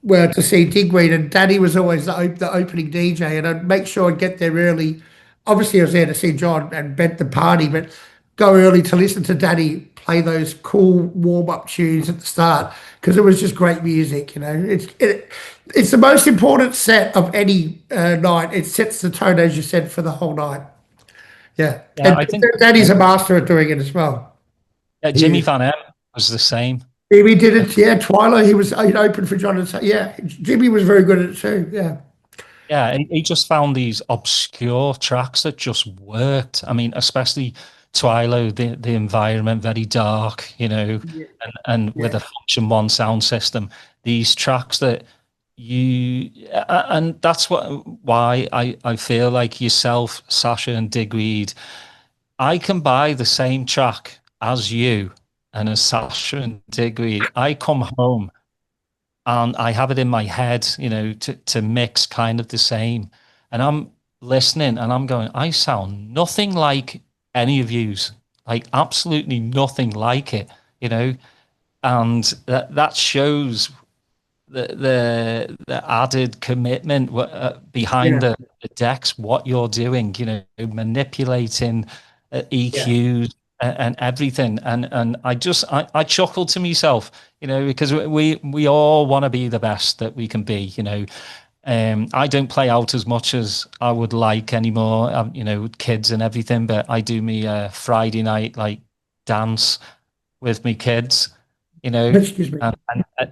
where to see Digweed, and Danny was always the opening DJ, and I'd make sure I'd get there early. Obviously, I was there to see John and bet the party, but go early to listen to Danny play those cool warm up tunes at the start because it was just great music. It's the most important set of any night. It sets the tone, as you said, for the whole night. Yeah, Yeah, and I think Danny's a master at doing it as well. Jimmy He is. Van M was the same. Jimmy did it. Yeah, Twilight. He'd opened for John and yeah, Jimmy was very good at it too. Yeah, Yeah, he just found these obscure tracks that just worked. I mean, especially Twilo, the environment very dark, yeah, and with yeah. a Function One sound system. These tracks that and that's why I feel like yourself, Sasha and Digweed. I can buy the same track as you and as Sasha and Digweed. I come home and I have it in my head, to mix kind of the same. And I'm listening and I'm going, I sound nothing like any of yous, like absolutely nothing like it, you know, and that shows the added commitment behind Yeah, the decks, what you're doing, manipulating yeah, EQs and everything. And I chuckle to myself, because we all want to be the best that we can be. I don't play out as much as I would like anymore, with kids and everything, but I do me Friday night like dance with me kids, you know, excuse me.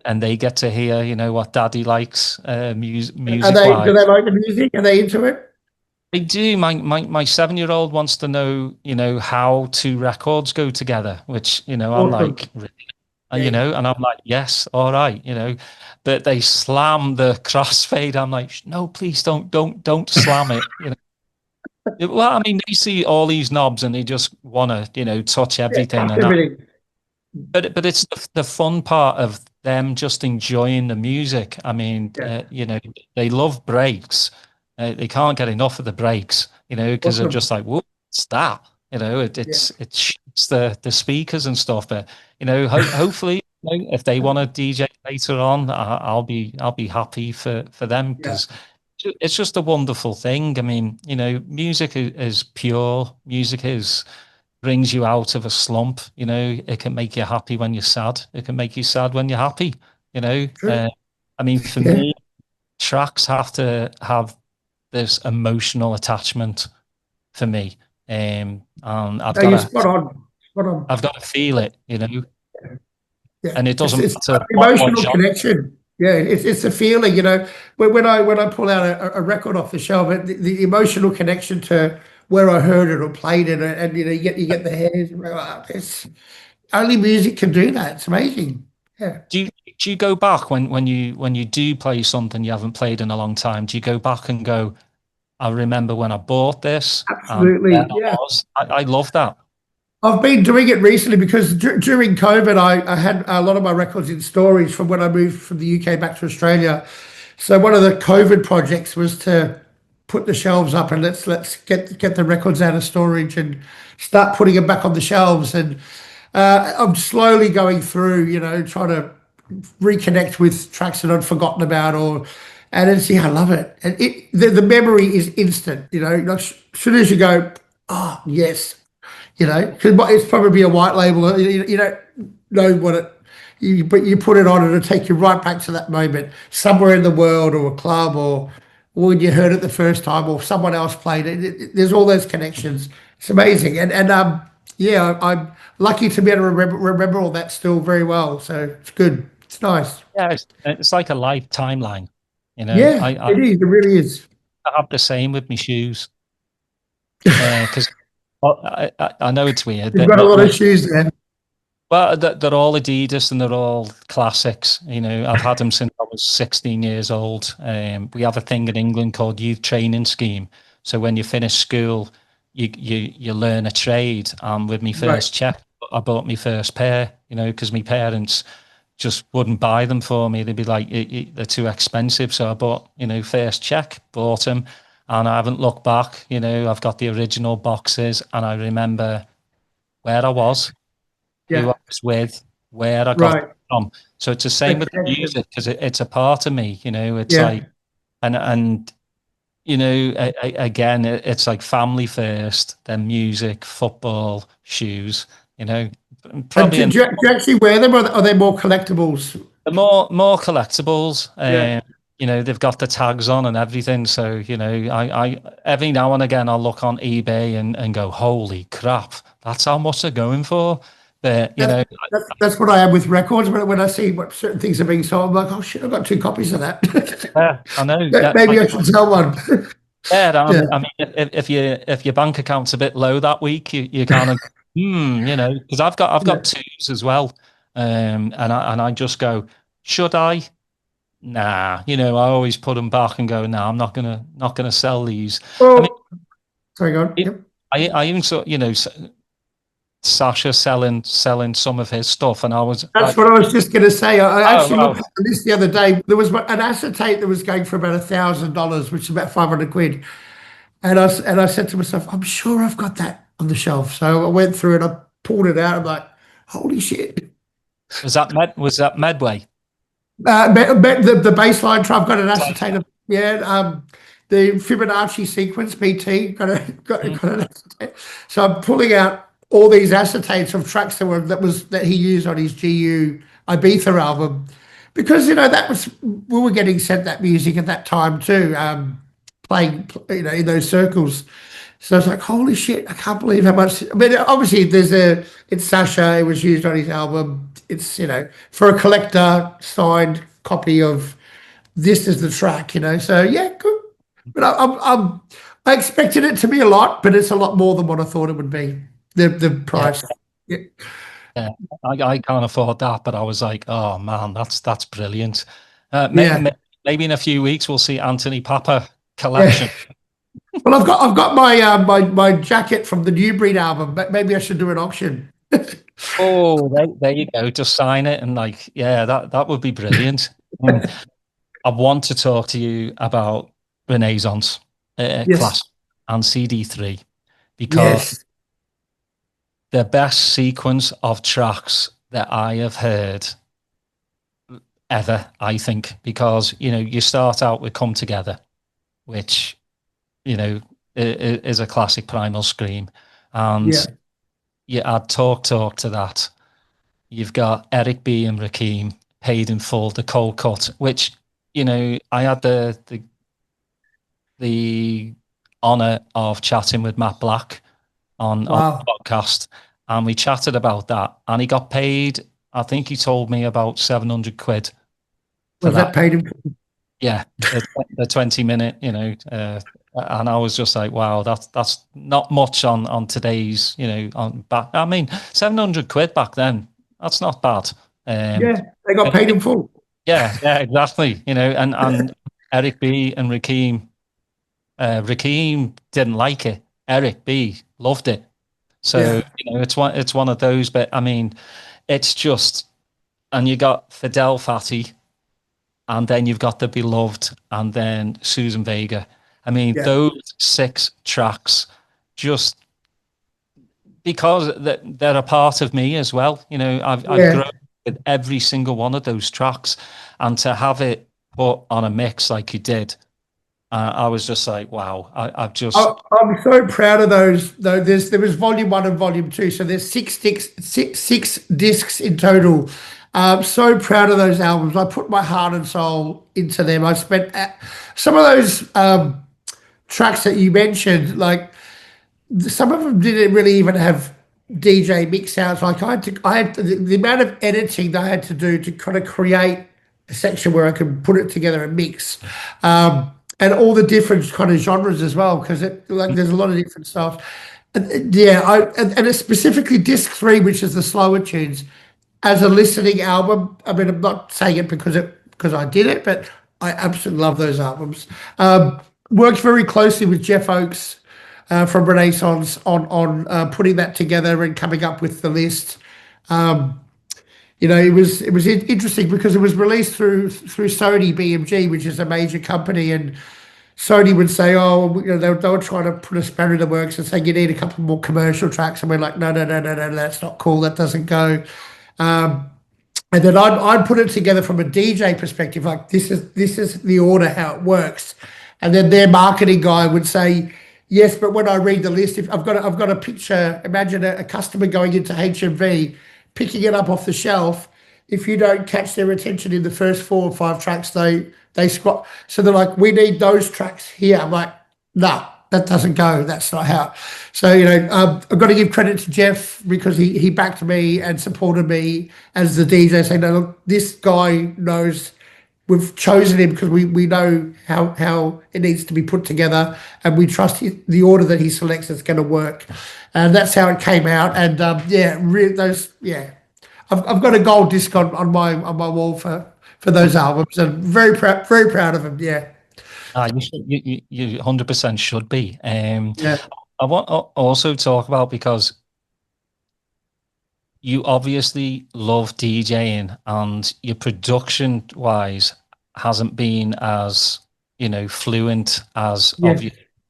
and they get to hear, what daddy likes, Are music they? Do wise. they like the music? Are they into it? I do. My 7-year-old wants to know, how two records go together, which, I'm Awesome. like, really? Yeah, And I'm like, yes, all right, but they slam the crossfade. I'm like, no, please don't slam it. Well, I mean, they see all these knobs and they just want to, touch yeah, everything. touch And everything. but it's the fun part of them just enjoying the music. I mean, Yeah, they love breaks. They can't get enough of the breaks, because they're awesome. just like, what's that? Yeah, It shoots the speakers and stuff. But hopefully, if they want to DJ later on, I'll be happy for them yeah, because it's just a wonderful thing. I mean, music is pure. Music is brings you out of a slump. It can make you happy when you're sad. It can make you sad when you're happy. You know, true. uh, I mean, for Yeah. me, tracks have to have this emotional attachment for me, and No, you're spot on. Spot on. I've got to feel it. Yeah, And it it's doesn't it's matter what emotional genre. connection. Yeah, it's a feeling. When I pull out a record off the shelf, the emotional connection to where I heard it or played it, and you get the hairs. It's only music can do that. It's amazing. Yeah, Do you go back when you do play something you haven't played in a long time? Do you go back and go, I remember when I bought this, and there I absolutely. Yeah. was. I love that. I've been doing it recently because during COVID, I had a lot of my records in storage from when I moved from the UK back to Australia. So one of the COVID projects was to put the shelves up and let's get the records out of storage and start putting them back on the shelves. And I'm slowly going through, trying to reconnect with tracks that I'd forgotten about and then see I love it. And the memory is instant, like as soon as you go, oh yes, because it's probably a white label. You don't know what it. but you put it on and it'll take you right back to that moment, somewhere in the world or a club or when you heard it the first time or someone else played it. There's all those connections. It's amazing, and yeah, I'm lucky to be able to remember all that still very well. So it's good. It's nice. Yeah, it's like a life timeline. Yeah, it is. It really is. I have the same with my shoes because I know it's weird, You've but got a lot of shoes there. well, they're all Adidas and they're all classics. I've had them since I was 16 years old. We have a thing in England called youth training scheme. So when you finish school, you learn a trade. And with my Right. first check, I bought my first pair. Because my parents just wouldn't buy them for me. They'd be like, they're too expensive. So I bought, first check, bought them, and I haven't looked back. I've got the original boxes, and I remember where I was, who I Yeah. was with, where I got Right. them from. So it's the same with the Fantastic. music because it's a part of me. It's Yeah. like, and again, it's like family first, then music, football, shoes. And Probably do you actually wear them, or are they more collectibles? the more collectibles. Yeah. They've got the tags on and everything. So I every now and again I'll look on eBay and go, holy crap, that's how much they're going for. But That's what I am with records. When I see what certain things are being sold, I'm like, oh shit, I've got 2 copies of that. yeah, I know. Yeah, Maybe I should sell one. yeah, Yeah. I mean, if your bank account's a bit low that week, you kind of because I've Yeah. got twos as well, and I just go, should I? Nah, I always put them back and go, nah, I'm not gonna sell these. I mean, Well, sorry, go on. Yep. I even saw Sasha selling some of his stuff, and I was That's like, what I was just going to say. I oh actually looked wow, at the list the other day. There was an acetate that was going for about $1,000, which is about 500 quid. And I said to myself, I'm sure I've got that on the shelf. So I went through and I pulled it out. I'm like, holy shit. was that Medway? The baseline trap got an acetate of, yeah. The Fibonacci sequence BT got an acetate. So I'm pulling out all these acetates of tracks that he used on his GU Ibiza album, because we were getting sent that music at that time too, playing in those circles. So I was like, holy shit, I can't believe how much. I mean, obviously, it's Sasha, it was used on his album. It's, for a collector, signed copy of this is the track. So yeah, good. But I expected it to be a lot, but it's a lot more than what I thought it would be. The Yeah, price. Yeah. yeah. I can't afford that, but I was like, oh man, that's brilliant. Yeah. Maybe in a few weeks we'll see Anthony Pappa Yeah. collection. Well, I've got my jacket from the New Breed album, but maybe I should do an auction. Oh, there you go. Just sign it and yeah, that would be brilliant. I want to talk to you about Renaissance Yes. Class and CD3 because Yes. the best sequence of tracks that I have heard ever, I think, because you start out with Come Together, which is a classic Primal Scream, and Yeah. you add Talk to that. You've got Eric B and Rakim, Paid in Full, the Cold Cut, which I had the honor of chatting with Matt Black on Wow. the podcast, and we chatted about that, and he got paid. I think he told me about 700 quid for Was that that. paid in full? Yeah, the 20-minute, and I was just like, wow, that's not much on today's, on back. I mean, 700 quid back then, that's not bad. Yeah, they got paid in full. Yeah, exactly. And Eric B and Rakim didn't like it. Eric B loved it. So Yeah. it's one of those. But I mean, it's just, and you got Fidel Fatty, and then you've got the Beloved, and then Susan Vega. I mean, Yeah. those 6 tracks, just because they're a part of me as well. I've Yeah. grown with every single one of those tracks, and to have it put on a mix like you did, I was just like, wow. I've just I'm so proud of those. Though there was volume 1 and volume 2, so there's six discs in total. So proud of those albums. I put my heart and soul into them. I spent some of those tracks that you mentioned, like some of them didn't really even have DJ mix outs. Like I had the amount of editing that I had to do to kind of create a section where I could put it together and mix, and all the different kind of genres as well, because like there's a lot of different stuff. Yeah, and it's specifically disc three, which is the slower tunes, as a listening album. I mean, I'm not saying it because I did it, but I absolutely love those albums. Worked very closely with Jeff Oakes from Renaissance on putting that together and coming up with the list. It was interesting because it was released through Sony BMG, which is a major company, and Sony would say, "Oh, they were trying to put a spanner in the works and say you need a couple more commercial tracks," and we're like, "No, no, no, no, no, that's not cool. That doesn't go." Um, and then I'd put it together from a DJ perspective, like this is the order how it works, and then their marketing guy would say, "Yes, but when I read the list, if I've got a picture, imagine a customer going into HMV, picking it up off the shelf. If you don't catch their attention in the first 4 or 5 tracks, they scroll. So they're like, we need those tracks here." I'm like, no, that doesn't go. That's not how. So I've got to give credit to Jeff because he backed me and supported me as the DJ, saying, "No, look, this guy knows." We've chosen him because we know how it needs to be put together, and we trust the order that he selects is going to work, and that's how it came out. And I've got a gold disc on my wall for those albums, and very proud of them. Yeah, You should, you 100% should be. yeah, I want to also talk about, because you obviously love DJing and your production wise hasn't been as fluent as yeah.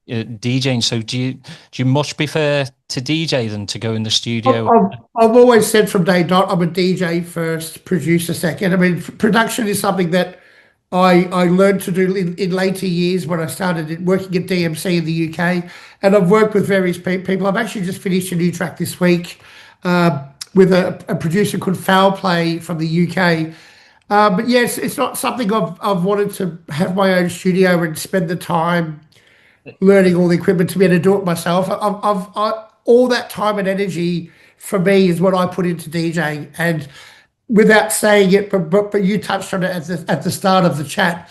DJing. So do you much prefer to DJ than to go in the studio? I've always said from day dot, I'm a DJ first, producer second. I mean, production is something that I learned to do in later years when I started working at DMC in the UK, and I've worked with various people. I've actually just finished a new track this week with a producer called Fauxplay from the UK. But yes, it's not something I've wanted to have my own studio and spend the time learning all the equipment to be able to do it myself. All that time and energy for me is what I put into DJing. And without saying it, but you touched on it at the start of the chat.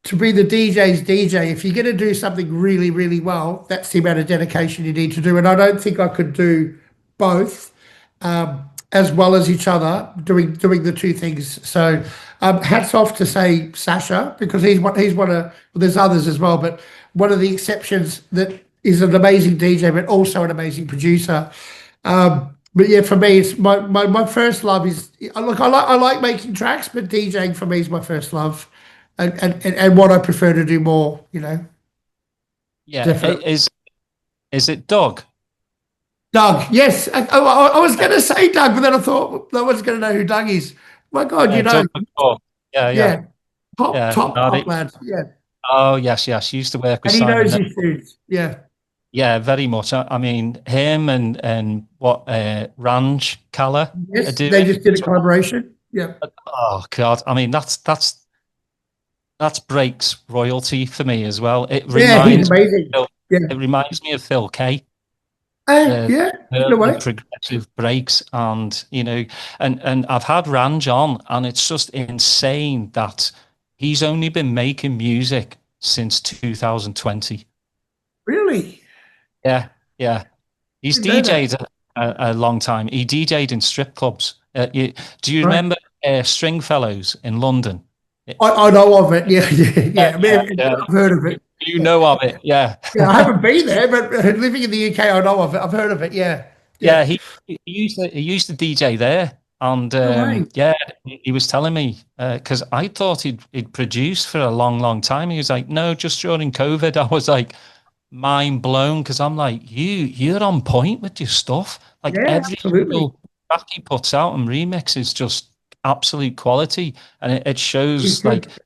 To be the DJ's DJ, if you're going to do something really, really well, that's the amount of dedication you need to do. And I don't think I could do both as well as each other, doing the two things. So hats off to, say, Sasha, because he's one of, well, there's others as well, but one of the exceptions that is an amazing DJ, but also an amazing producer. But yeah, for me, it's my first love is, look, I like making tracks, but DJing for me is my first love, and what I prefer to do more. Yeah, Definitely. is it Doug? Doug, yes, I was going to say Doug, but then I thought no one's going to know who Doug is. My God, Doug McCall. Yeah, yeah, yeah. top lad, yeah, Oh yes, he used to work with and he Simon. knows his tunes, yeah. Yeah, very much. I mean, him and what Ranj Kala are Yes, doing. they just did a collaboration. Yeah, Oh God, I mean that's breaks royalty for me as well. It yeah, he's reminds me amazing. Yeah, it reminds me of Phil K. yeah, in a The way. progressive breaks, and and I've had Ranj on, and it's just insane that he's only been making music since 2020. Really, Yeah, yeah. He's didn't know that. DJ'd a long time. He DJ'd in strip clubs. Do you Right. remember Stringfellows in London? I know of it. Yeah, yeah, yeah. I Yeah, mean, yeah. I've heard of it. You Yeah, know of it, yeah. yeah. I haven't been there, but living in the UK, I know of it. I've heard of it. Yeah, Yeah, yeah. he used to DJ there, and No way. yeah, he was telling me, because I thought he'd produced for a long, long time. He was like, no, just during COVID. I was like mind blown, because I'm like, you're on point with your stuff. Like Yeah, every absolutely. single track he puts out and remix is just absolute quality, and it He's shows like. good.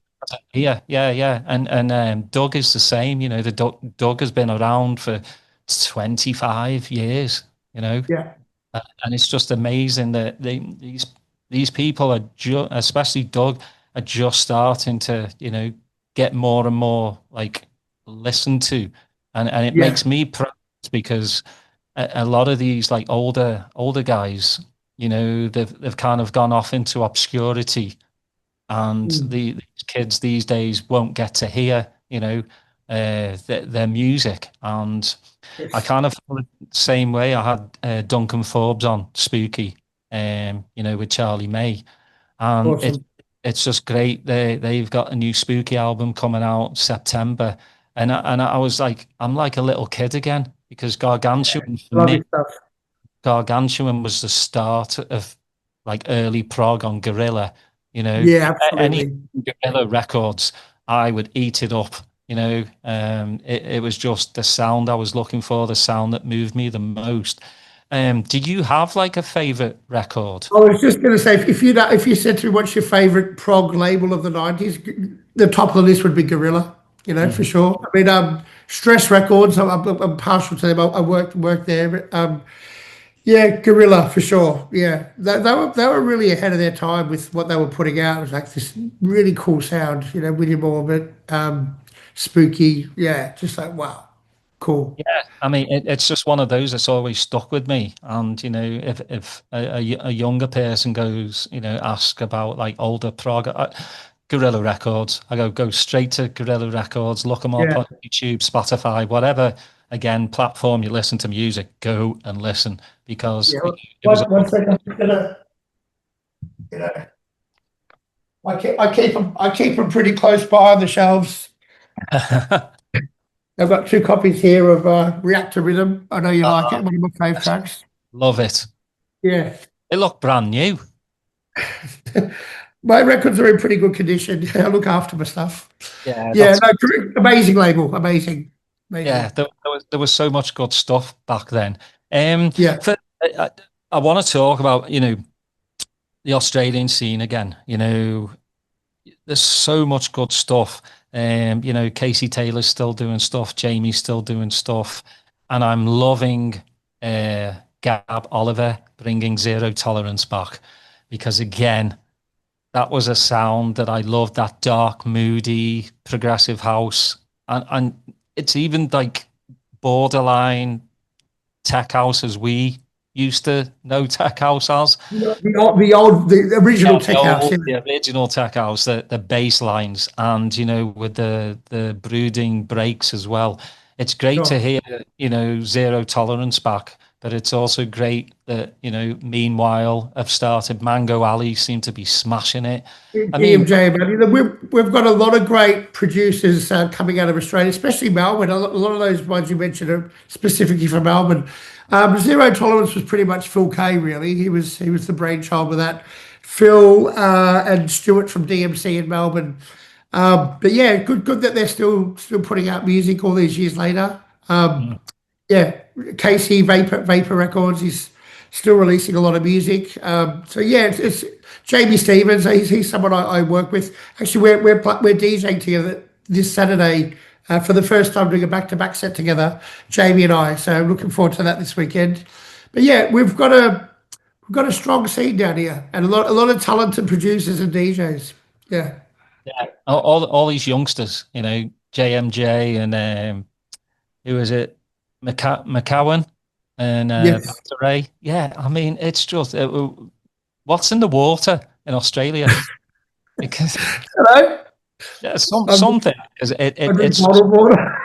Yeah, yeah, yeah, and Doug is the same. The Doug has been around for 25 years. Yeah, And it's just amazing that these these people are especially Doug, are just starting to, get more and more like listened to, and it Yeah. makes me proud because a lot of these like older guys, they've kind of gone off into obscurity, and Mm. these kids these days won't get to hear, their music. And I Yes. kind of feel the same way. I had Duncan Forbes on Spooky, with Charlie May, and Awesome. it's just great. They've got a new Spooky album coming out September, and I was like, I'm like a little kid again because Gargantuan for Love me, your stuff. Gargantuan was the start of like early prog on Gorilla. Yeah, Any absolutely. Gorilla records, I would eat it up. It was just the sound I was looking for, the sound that moved me the most. Did you have like a favorite record? I was just going to say, if you said to me what's your favorite prog label of the '90s, the top of the list would be Gorilla. For Mhm. sure. I mean, Stress Records. I'm partial to them. I worked there, but yeah, Gorilla for sure. Yeah, they were really ahead of their time with what they were putting out. It was like this really cool sound. William Orbit, spooky. Yeah, just like wow, cool. Yeah, I mean, it's just one of those that's always stuck with me. And if a younger person goes, ask about like older prog, Gorilla Records, I go straight to Gorilla Records, look them up Yeah, on YouTube, Spotify, whatever. Again, platform you listen to music, go and listen because yeah. it was a One second. I'm just gonna, you know, I keep them pretty close by on the shelves. I've got two copies here of Reactor Rhythm. I know you like it. One of my fave tracks. love it. Yeah. They look brand new. My records are in pretty good condition. I look after my stuff. Yeah, Yeah, that's no, amazing label. Amazing. yeah. Amazing. There was so much good stuff back then. Yeah. For I want to talk about the Australian scene again. There's so much good stuff. Casey Taylor's still doing stuff, Jamie's still doing stuff, and I'm loving Gab Oliver bringing Zero Tolerance back because again, that was a sound that I loved. That dark, moody, progressive house, and it's even like borderline tech house as we used to know tech house as. The original Yeah, Tech House. Yeah. the original tech house, the bass lines, and with the brooding breaks as well. It's great to Sure. hear, Zero Tolerance back, but it's also great that, meanwhile, I've started Mango Alley, seem to be smashing it. I mean, EMJ, man. We've got a lot of great producers coming out of Australia, especially Melbourne. A lot of those ones you mentioned are specifically from Melbourne. Zero Tolerance was pretty much Phil Kay, really. He was the brainchild of that. Phil and Stuart from DMC in Melbourne. But yeah, good that they're still putting out music all these years later. mm, Yeah, Casey Vapor Records. He's still releasing a lot of music. So yeah, it's Jamie Stevens. He's someone I work with. Actually, we're DJing together this Saturday for the first time, doing a back-to-back set together, Jamie and I. So I'm looking forward to that this weekend. But yeah, we've got a strong scene down here, and a lot of talented producers and DJs. Yeah. yeah, all these youngsters, JMJ and who is it, McCowan and Yes. Ray. Yeah, I mean, it's just what's in the water in Australia because Hello. yeah, I'm, something because I'm just it's just bottled water.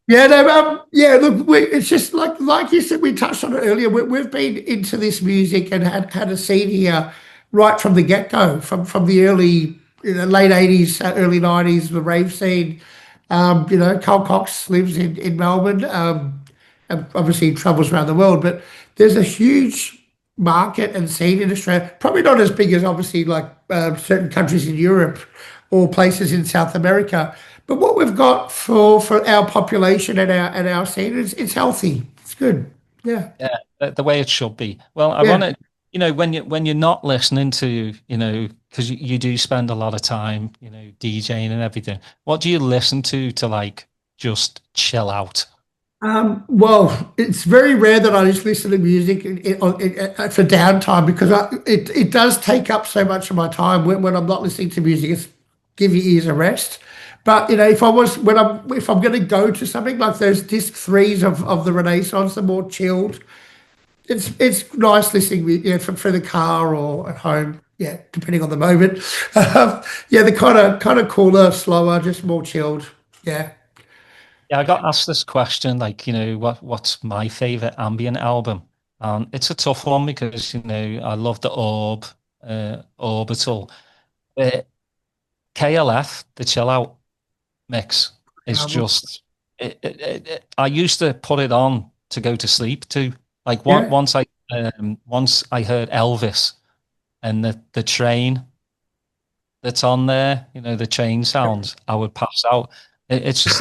Yeah, no, yeah. Look, it's just like you said. We touched on it earlier. We've been into this music and had a scene here right from the get go, from the early, late '80s, early '90s, the rave scene. Carl Cox lives in Melbourne. And obviously, he travels around the world, but there's a huge market and scene in Australia. Probably not as big as obviously like certain countries in Europe or places in South America. But what we've got for our population and our scene is it's healthy. It's good. Yeah. yeah, the way it should be. Well, I want Yeah. to, when you're not listening to, because you do spend a lot of time, DJing and everything. What do you listen to like just chill out? Well, it's very rare that I just listen to music for downtime because it does take up so much of my time when I'm not listening to music. It's give your ears a rest. But if I was if I'm going to go to something like those disc threes of the Renaissance, the more chilled, it's nice listening for the car or at home. Yeah, depending on the moment. Yeah, the kind of cooler, slower, just more chilled. Yeah, Yeah, I got asked this question, like, what's my favorite ambient album? It's a tough one because, I love the Orbital. Uh, KLF, the chill out mix is album. just, I used to put it on to go to sleep to. Like Yeah, once I heard Elvis and the train that's on there, the train sounds, I would pass out. It's just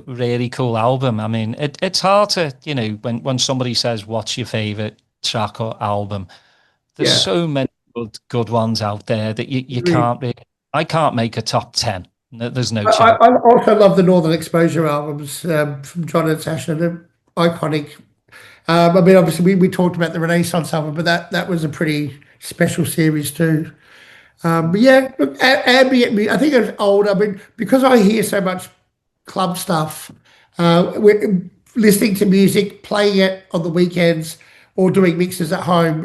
really cool album. I mean, it's hard to, when somebody says, what's your favorite track or album? There's yeah. so many good ones out there that you can't really, I can't make a top 10. There's no chance. I also love the Northern Exposure albums from John and Sasha. They're iconic. I mean, obviously, we talked about the Renaissance album, but that was a pretty special series too. But yeah, look, ambient music, I think it's old. I mean, because I hear so much club stuff, we're listening to music, playing it on the weekends, or doing mixes at home.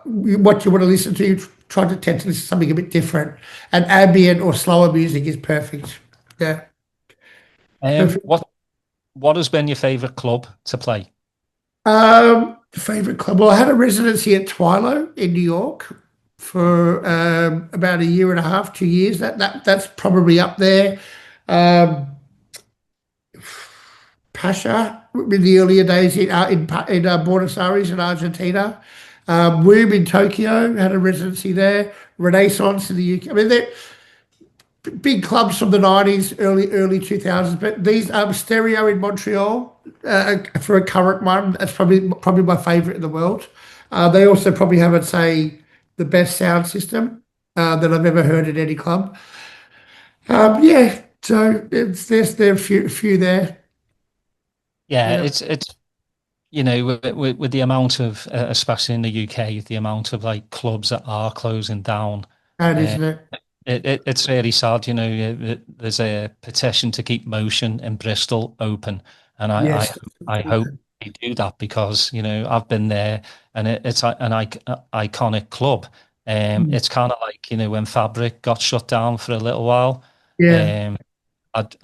What you want to listen to, you try to tend to listen to something a bit different. And ambient or slower music is perfect. Yeah, perfect. What has been your favorite club to play? Favorite club. Well, I had a residency at Twilo in New York for about a year and a half, 2 years. That's probably up there. Um, Pasha in the earlier days in Buenos Aires in Argentina. Womb in Tokyo had a residency there. Renaissance in the UK. I mean, they're big clubs from the 90s, early 2000s. But these Stereo in Montreal for a current one. That's probably my favorite in the world. They also probably have, I'd say, the best sound system that I've ever heard at any club. Yeah, so there are a few there. Yeah, Yeah, it's with the amount of, especially in the UK, the amount of like clubs that are closing down, and uh, isn't it? it's really sad. There's a petition to keep Motion in Bristol open, and Yes. I hope they do that because I've been there, and it's iconic club. It's kind of like when Fabric got shut down for a little while. Yeah, Um,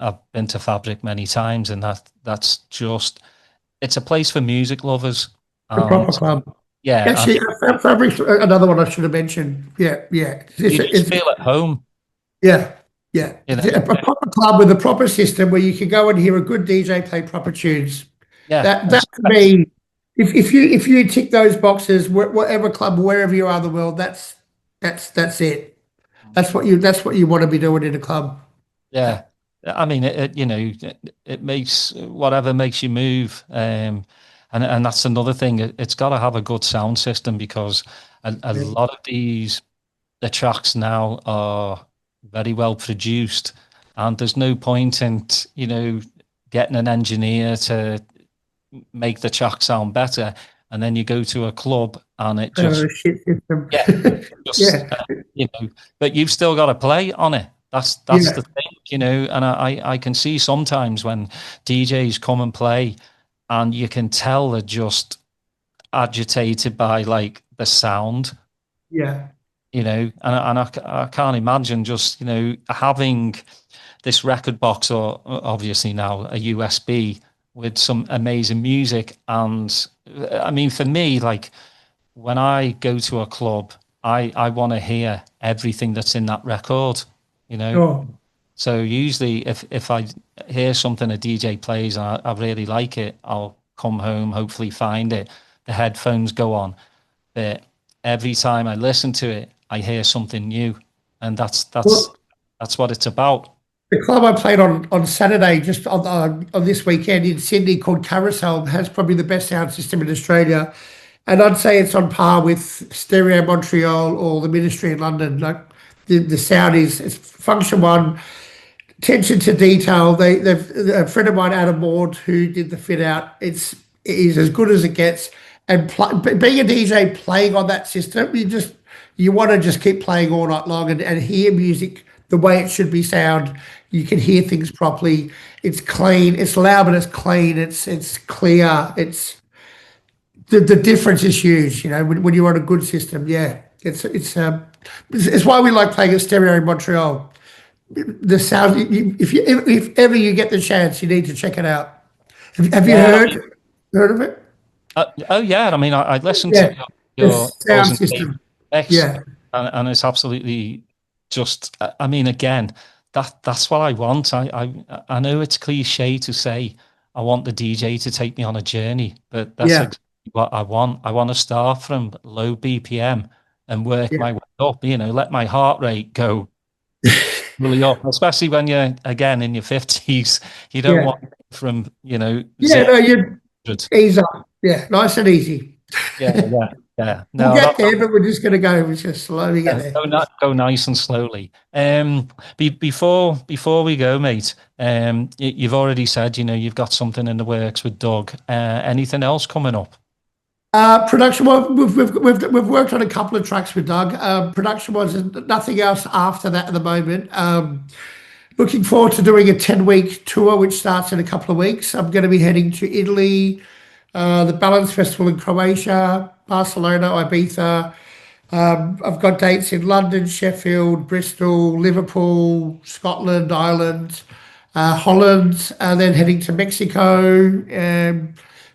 I've been to Fabric many times, and that's just it's a place for music lovers. the proper And club. yeah, Actually, Fabric's another one I should have mentioned. Yeah, yeah. you just feel at home. Yeah, yeah. You It's know, a proper club with a proper system where you can go and hear a good DJ play proper tunes. yeah, That for me, if you tick those boxes, whatever club, wherever you are in the world, that's it. That's what you want to be doing in a club. Yeah, yeah. I mean, it makes whatever makes you move, and that's another thing. It's got to have a good sound system because a yeah, lot of the tracks now are very well produced, and there's no point in getting an engineer to make the track sound better, and then you go to a club and it just shit system. yeah, just Yeah, but you've still got to play on it. That's the yeah, thing, and I can see sometimes when DJs come and play, and you can tell they're just agitated by like the sound, yeah. and I can't imagine just having this record box or obviously now a USB with some amazing music. And I mean, for me, like when I go to a club, I want to hear everything that's in that record, you know. Sure. So usually, if I hear something a DJ plays and I really like it, I'll come home, hopefully find it. The headphones go on, but every time I listen to it, I hear something new, and that's that's Well, that's what it's about. the club I played on Saturday, just on this weekend in Sydney, called Carousel, has probably the best sound system in Australia, and I'd say it's on par with Stereo Montreal or the Ministry in London. Like the sound is it's Function One, attention to detail. They've a friend of mine, Adam Ward, who did the fit out. It is as good as it gets. And being a DJ playing on that system, you want to just keep playing all night long and hear music the way it should be sound. You can hear things properly. It's clean. It's loud, but it's clean. It's clear. The difference is huge. When you're on a good system, yeah. It's why we like playing at Stereo in Montreal. The sound. If ever you get the chance, you need to check it out. Have you Yeah, heard of it? oh yeah, I mean, I listened to Yeah, the your sound presentation, system. X, Yeah, and it's absolutely just. I mean, again, that's what I want. I know it's cliche to say I want the DJ to take me on a journey, but that's yeah, exactly what I want. I want to start from low BPM and work yeah, my way up. Let my heart rate go really up, especially when you're again in your 50s. You don't yeah, want from yeah. zero No, you to 100. ease up. Yeah, nice and easy. Yeah, yeah, yeah. We'll No, get there, but we're just going to go. We just slowly get there. go nice and slowly. Before we go, mate. You've already said you've got something in the works with Doug. Anything else coming up? Production. Well, we've worked on a couple of tracks with Doug. Production was nothing else after that at the moment. Looking forward to doing a 10-week tour, which starts in a couple of weeks. I'm going to be heading to Italy, the Balance Festival in Croatia, Barcelona, Ibiza. I've got dates in London, Sheffield, Bristol, Liverpool, Scotland, Ireland, Holland, and then heading to Mexico,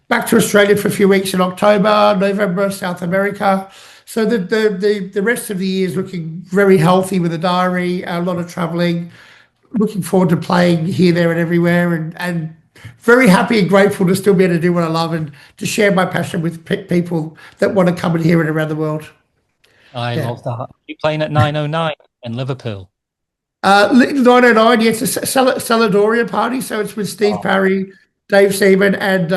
back to Australia for a few weeks in October, November, South America. So the rest of the year is looking very healthy with a diary, a lot of traveling. Looking forward to playing here, there, and everywhere, and very happy and grateful to still be able to do what I love and to share my passion with people that want to come and hear it around the world. I Yeah. love that. You playing at 909 in Liverpool? 909, yes, it's a Saladoria party, so it's with Steve Oh, Parry, Dave Seaman, and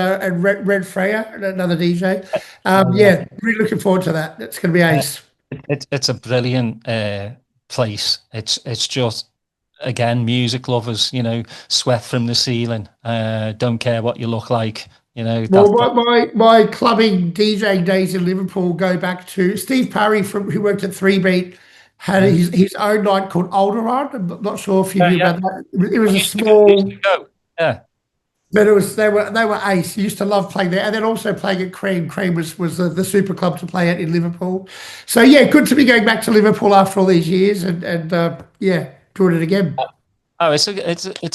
Red Freya, another DJ. oh, yeah. Yeah, really looking forward to that. It's going to be ace. It's a brilliant place. It's just again music lovers. Sweat from the ceiling. Don't care what you look like. Well, my clubbing DJing days in Liverpool go back to Steve Parry who worked at Three Beat. Had his own night called Alderon. I'm not sure if you knew yeah. about that. It was I a used to go. small, Yeah. but they were ace. Used to love playing there, and then also playing at Cream. Cream was the super club to play at in Liverpool. So yeah, good to be going back to Liverpool after all these years, and yeah, doing it again. Oh, it's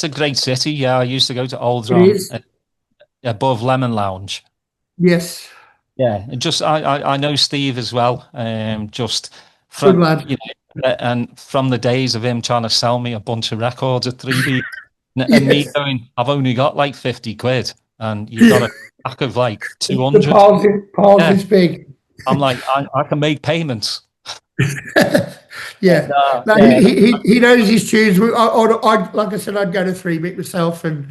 a great city. Yeah, I used to go to It Alderon is. above Lemon Lounge. Yes, Yeah, and just I know Steve as well. Just good from lad. and from the days of him trying to sell me a bunch of records at 3B, and me Yes, going, I've only got like 50 quid, and you've got a pack of like the 200. piles Yeah, is big. I'm like, I can make payments. Yeah, no, Yeah, he knows his tunes. Like I said, I'd go to Three Beat myself, and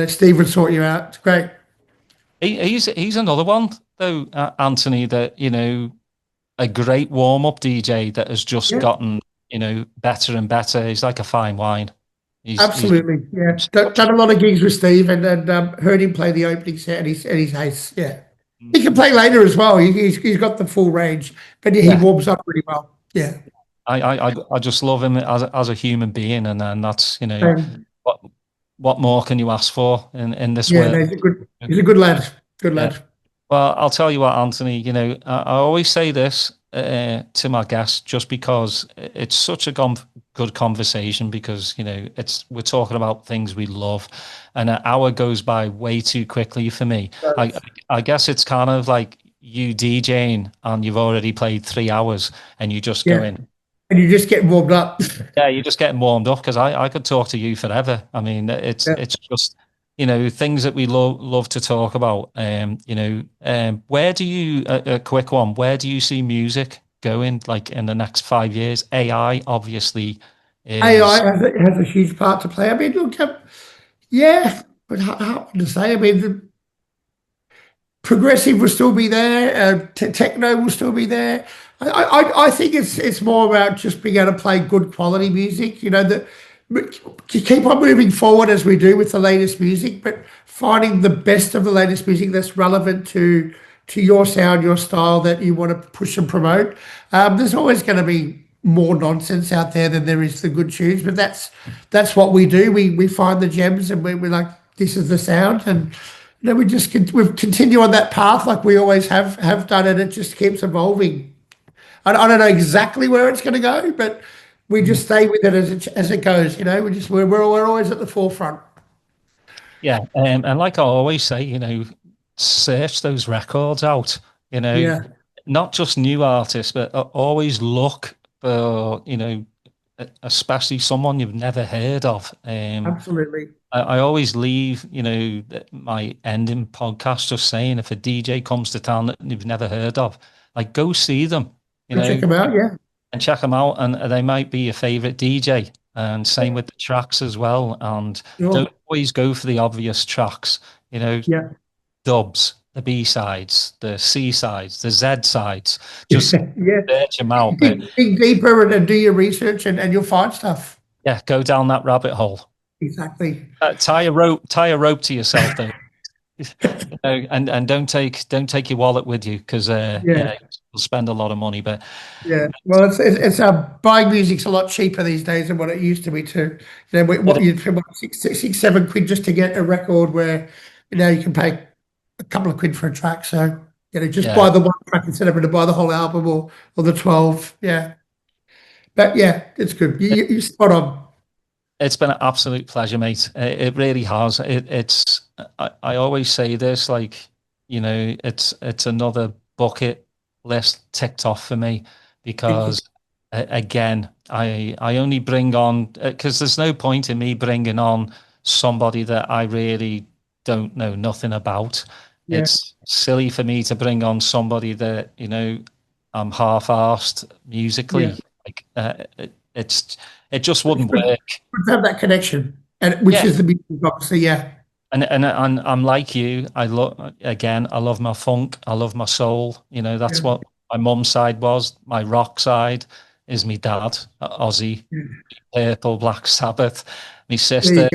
Steve would sort you out. It's great. he's another one though, Anthony. That a great warm up DJ that has just Yeah, gotten better and better. He's like a fine wine. He's absolutely. Yeah, done a lot of gigs with Steve, and heard him play the opening set, and he's ace. Yeah, he can play later as well. He's got the full range, but he yeah. warms up really well. Yeah, I just love him as a human being, and then that's um, what what more can you ask for in this yeah. No, world? he's a good lad. Good Yeah. lad. Well, I'll tell you what, Anthony. I always say this to my guests just because it's such a good conversation because we're talking about things we love, and an hour goes by way too quickly for me. I guess it's kind of like you DJing and you've already played 3 hours and you just go Yeah, in. and you just get warmed up. Yeah, you're just getting warmed up because I could talk to you forever. I mean, Yeah. it's just things that we love to talk about. Where do you a quick one? Where do you see music going like in the next 5 years? AI obviously AI is has a huge part to play. I mean, look, yeah, but how to say? I mean, the progressive will still be there. Techno will still be there. I think it's more about just being able to play good quality music. keep on moving forward as we do with the latest music, but finding the best of the latest music that's relevant to your sound, your style that you want to push and promote. There's always going to be more nonsense out there than there is the good tunes, but that's what we do. We find the gems, and we're like, this is the sound, and we just we continue on that path like we always have done, and it just keeps evolving. I don't know exactly where it's going to go, but we just stay with it as it goes. We're always at the forefront. Yeah, and like I always say, search those records out. Yeah, Not just new artists, but always look for especially someone you've never heard of. absolutely. I always leave my ending podcast just saying, if a DJ comes to town that you've never heard of, like, go see them. Check them out. Yeah, And check them out, and they might be your favorite DJ. And same with the tracks as well. And sure. don't always go for the obvious tracks. Yeah, Dubs, the B sides, the C sides, the Z sides. Just search them out. Dig deeper and do your research, and you'll find stuff. Yeah, go down that rabbit hole. Exactly. Tie a rope to yourself though. And don't take your wallet with you, because you'll spend a lot of money. But well, it's buying music's a lot cheaper these days than what it used to be too. What you'd pay £6-7 quid just to get a record, where you can pay a couple of quid for a track. So just buy the one track instead of having to buy the whole album or the 12. Yeah, but it's good. You spot on. It's been an absolute pleasure, mate. It really has. I always say this, like, it's another bucket list ticked off for me, because again, I only bring on, because there's no point in me bringing on somebody that I really don't know nothing about. Yeah. It's silly for me to bring on somebody that I'm half-arsed musically. It just wouldn't work. To have that connection, which is the music, obviously. And I'm like you. I love my funk. I love my soul. That's what my mum's side was. My rock side is my dad, Ozzy, Purple, Black Sabbath. My sister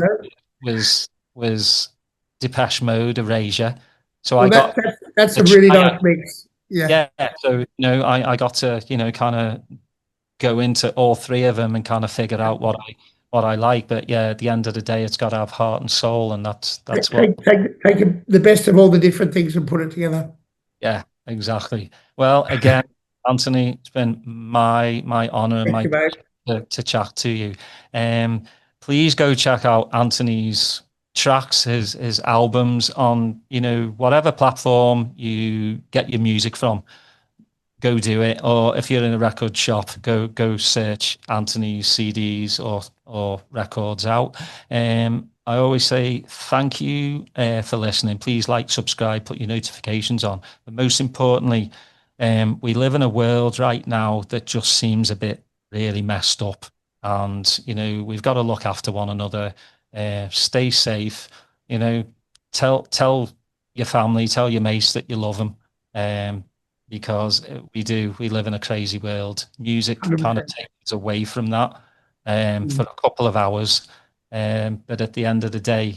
was Depeche Mode, Erasure. So that's a really nice mix. Yeah. So I got to kind of go into all three of them and kind of figure out what I like. But at the end of the day, it's got to have heart and soul, and that's what take the best of all the different things and put it together. Yeah, exactly. Well, again, Anthony, it's been my honor and my pleasure to chat to you. Please go check out Anthony's tracks, his albums on whatever platform you get your music from. Go do it. Or if you're in a record shop, go search Anthony's CDs or records out. I always say thank you for listening. Please like, subscribe, put your notifications on. But most importantly, we live in a world right now that just seems a bit really messed up. And, we've got to look after one another. Stay safe. Tell your family, tell your mates that you love them. Because we live in a crazy world. Music 100%. Kind of takes us away from that for a couple of hours. But at the end of the day,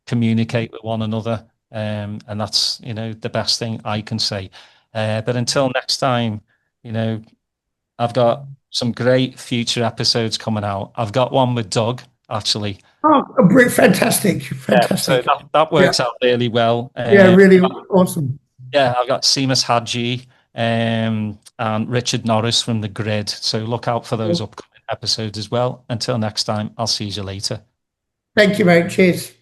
communicate with one another. And that's, the best thing I can say. But until next time, I've got some great future episodes coming out. I've got one with Doug, actually. Oh, fantastic. So that works out really well. Really awesome. Yeah, I've got Seamus Hadji and Richard Norris from The Grid. So look out for those upcoming episodes as well. Until next time, I'll see you later. Thank you, mate. Cheers.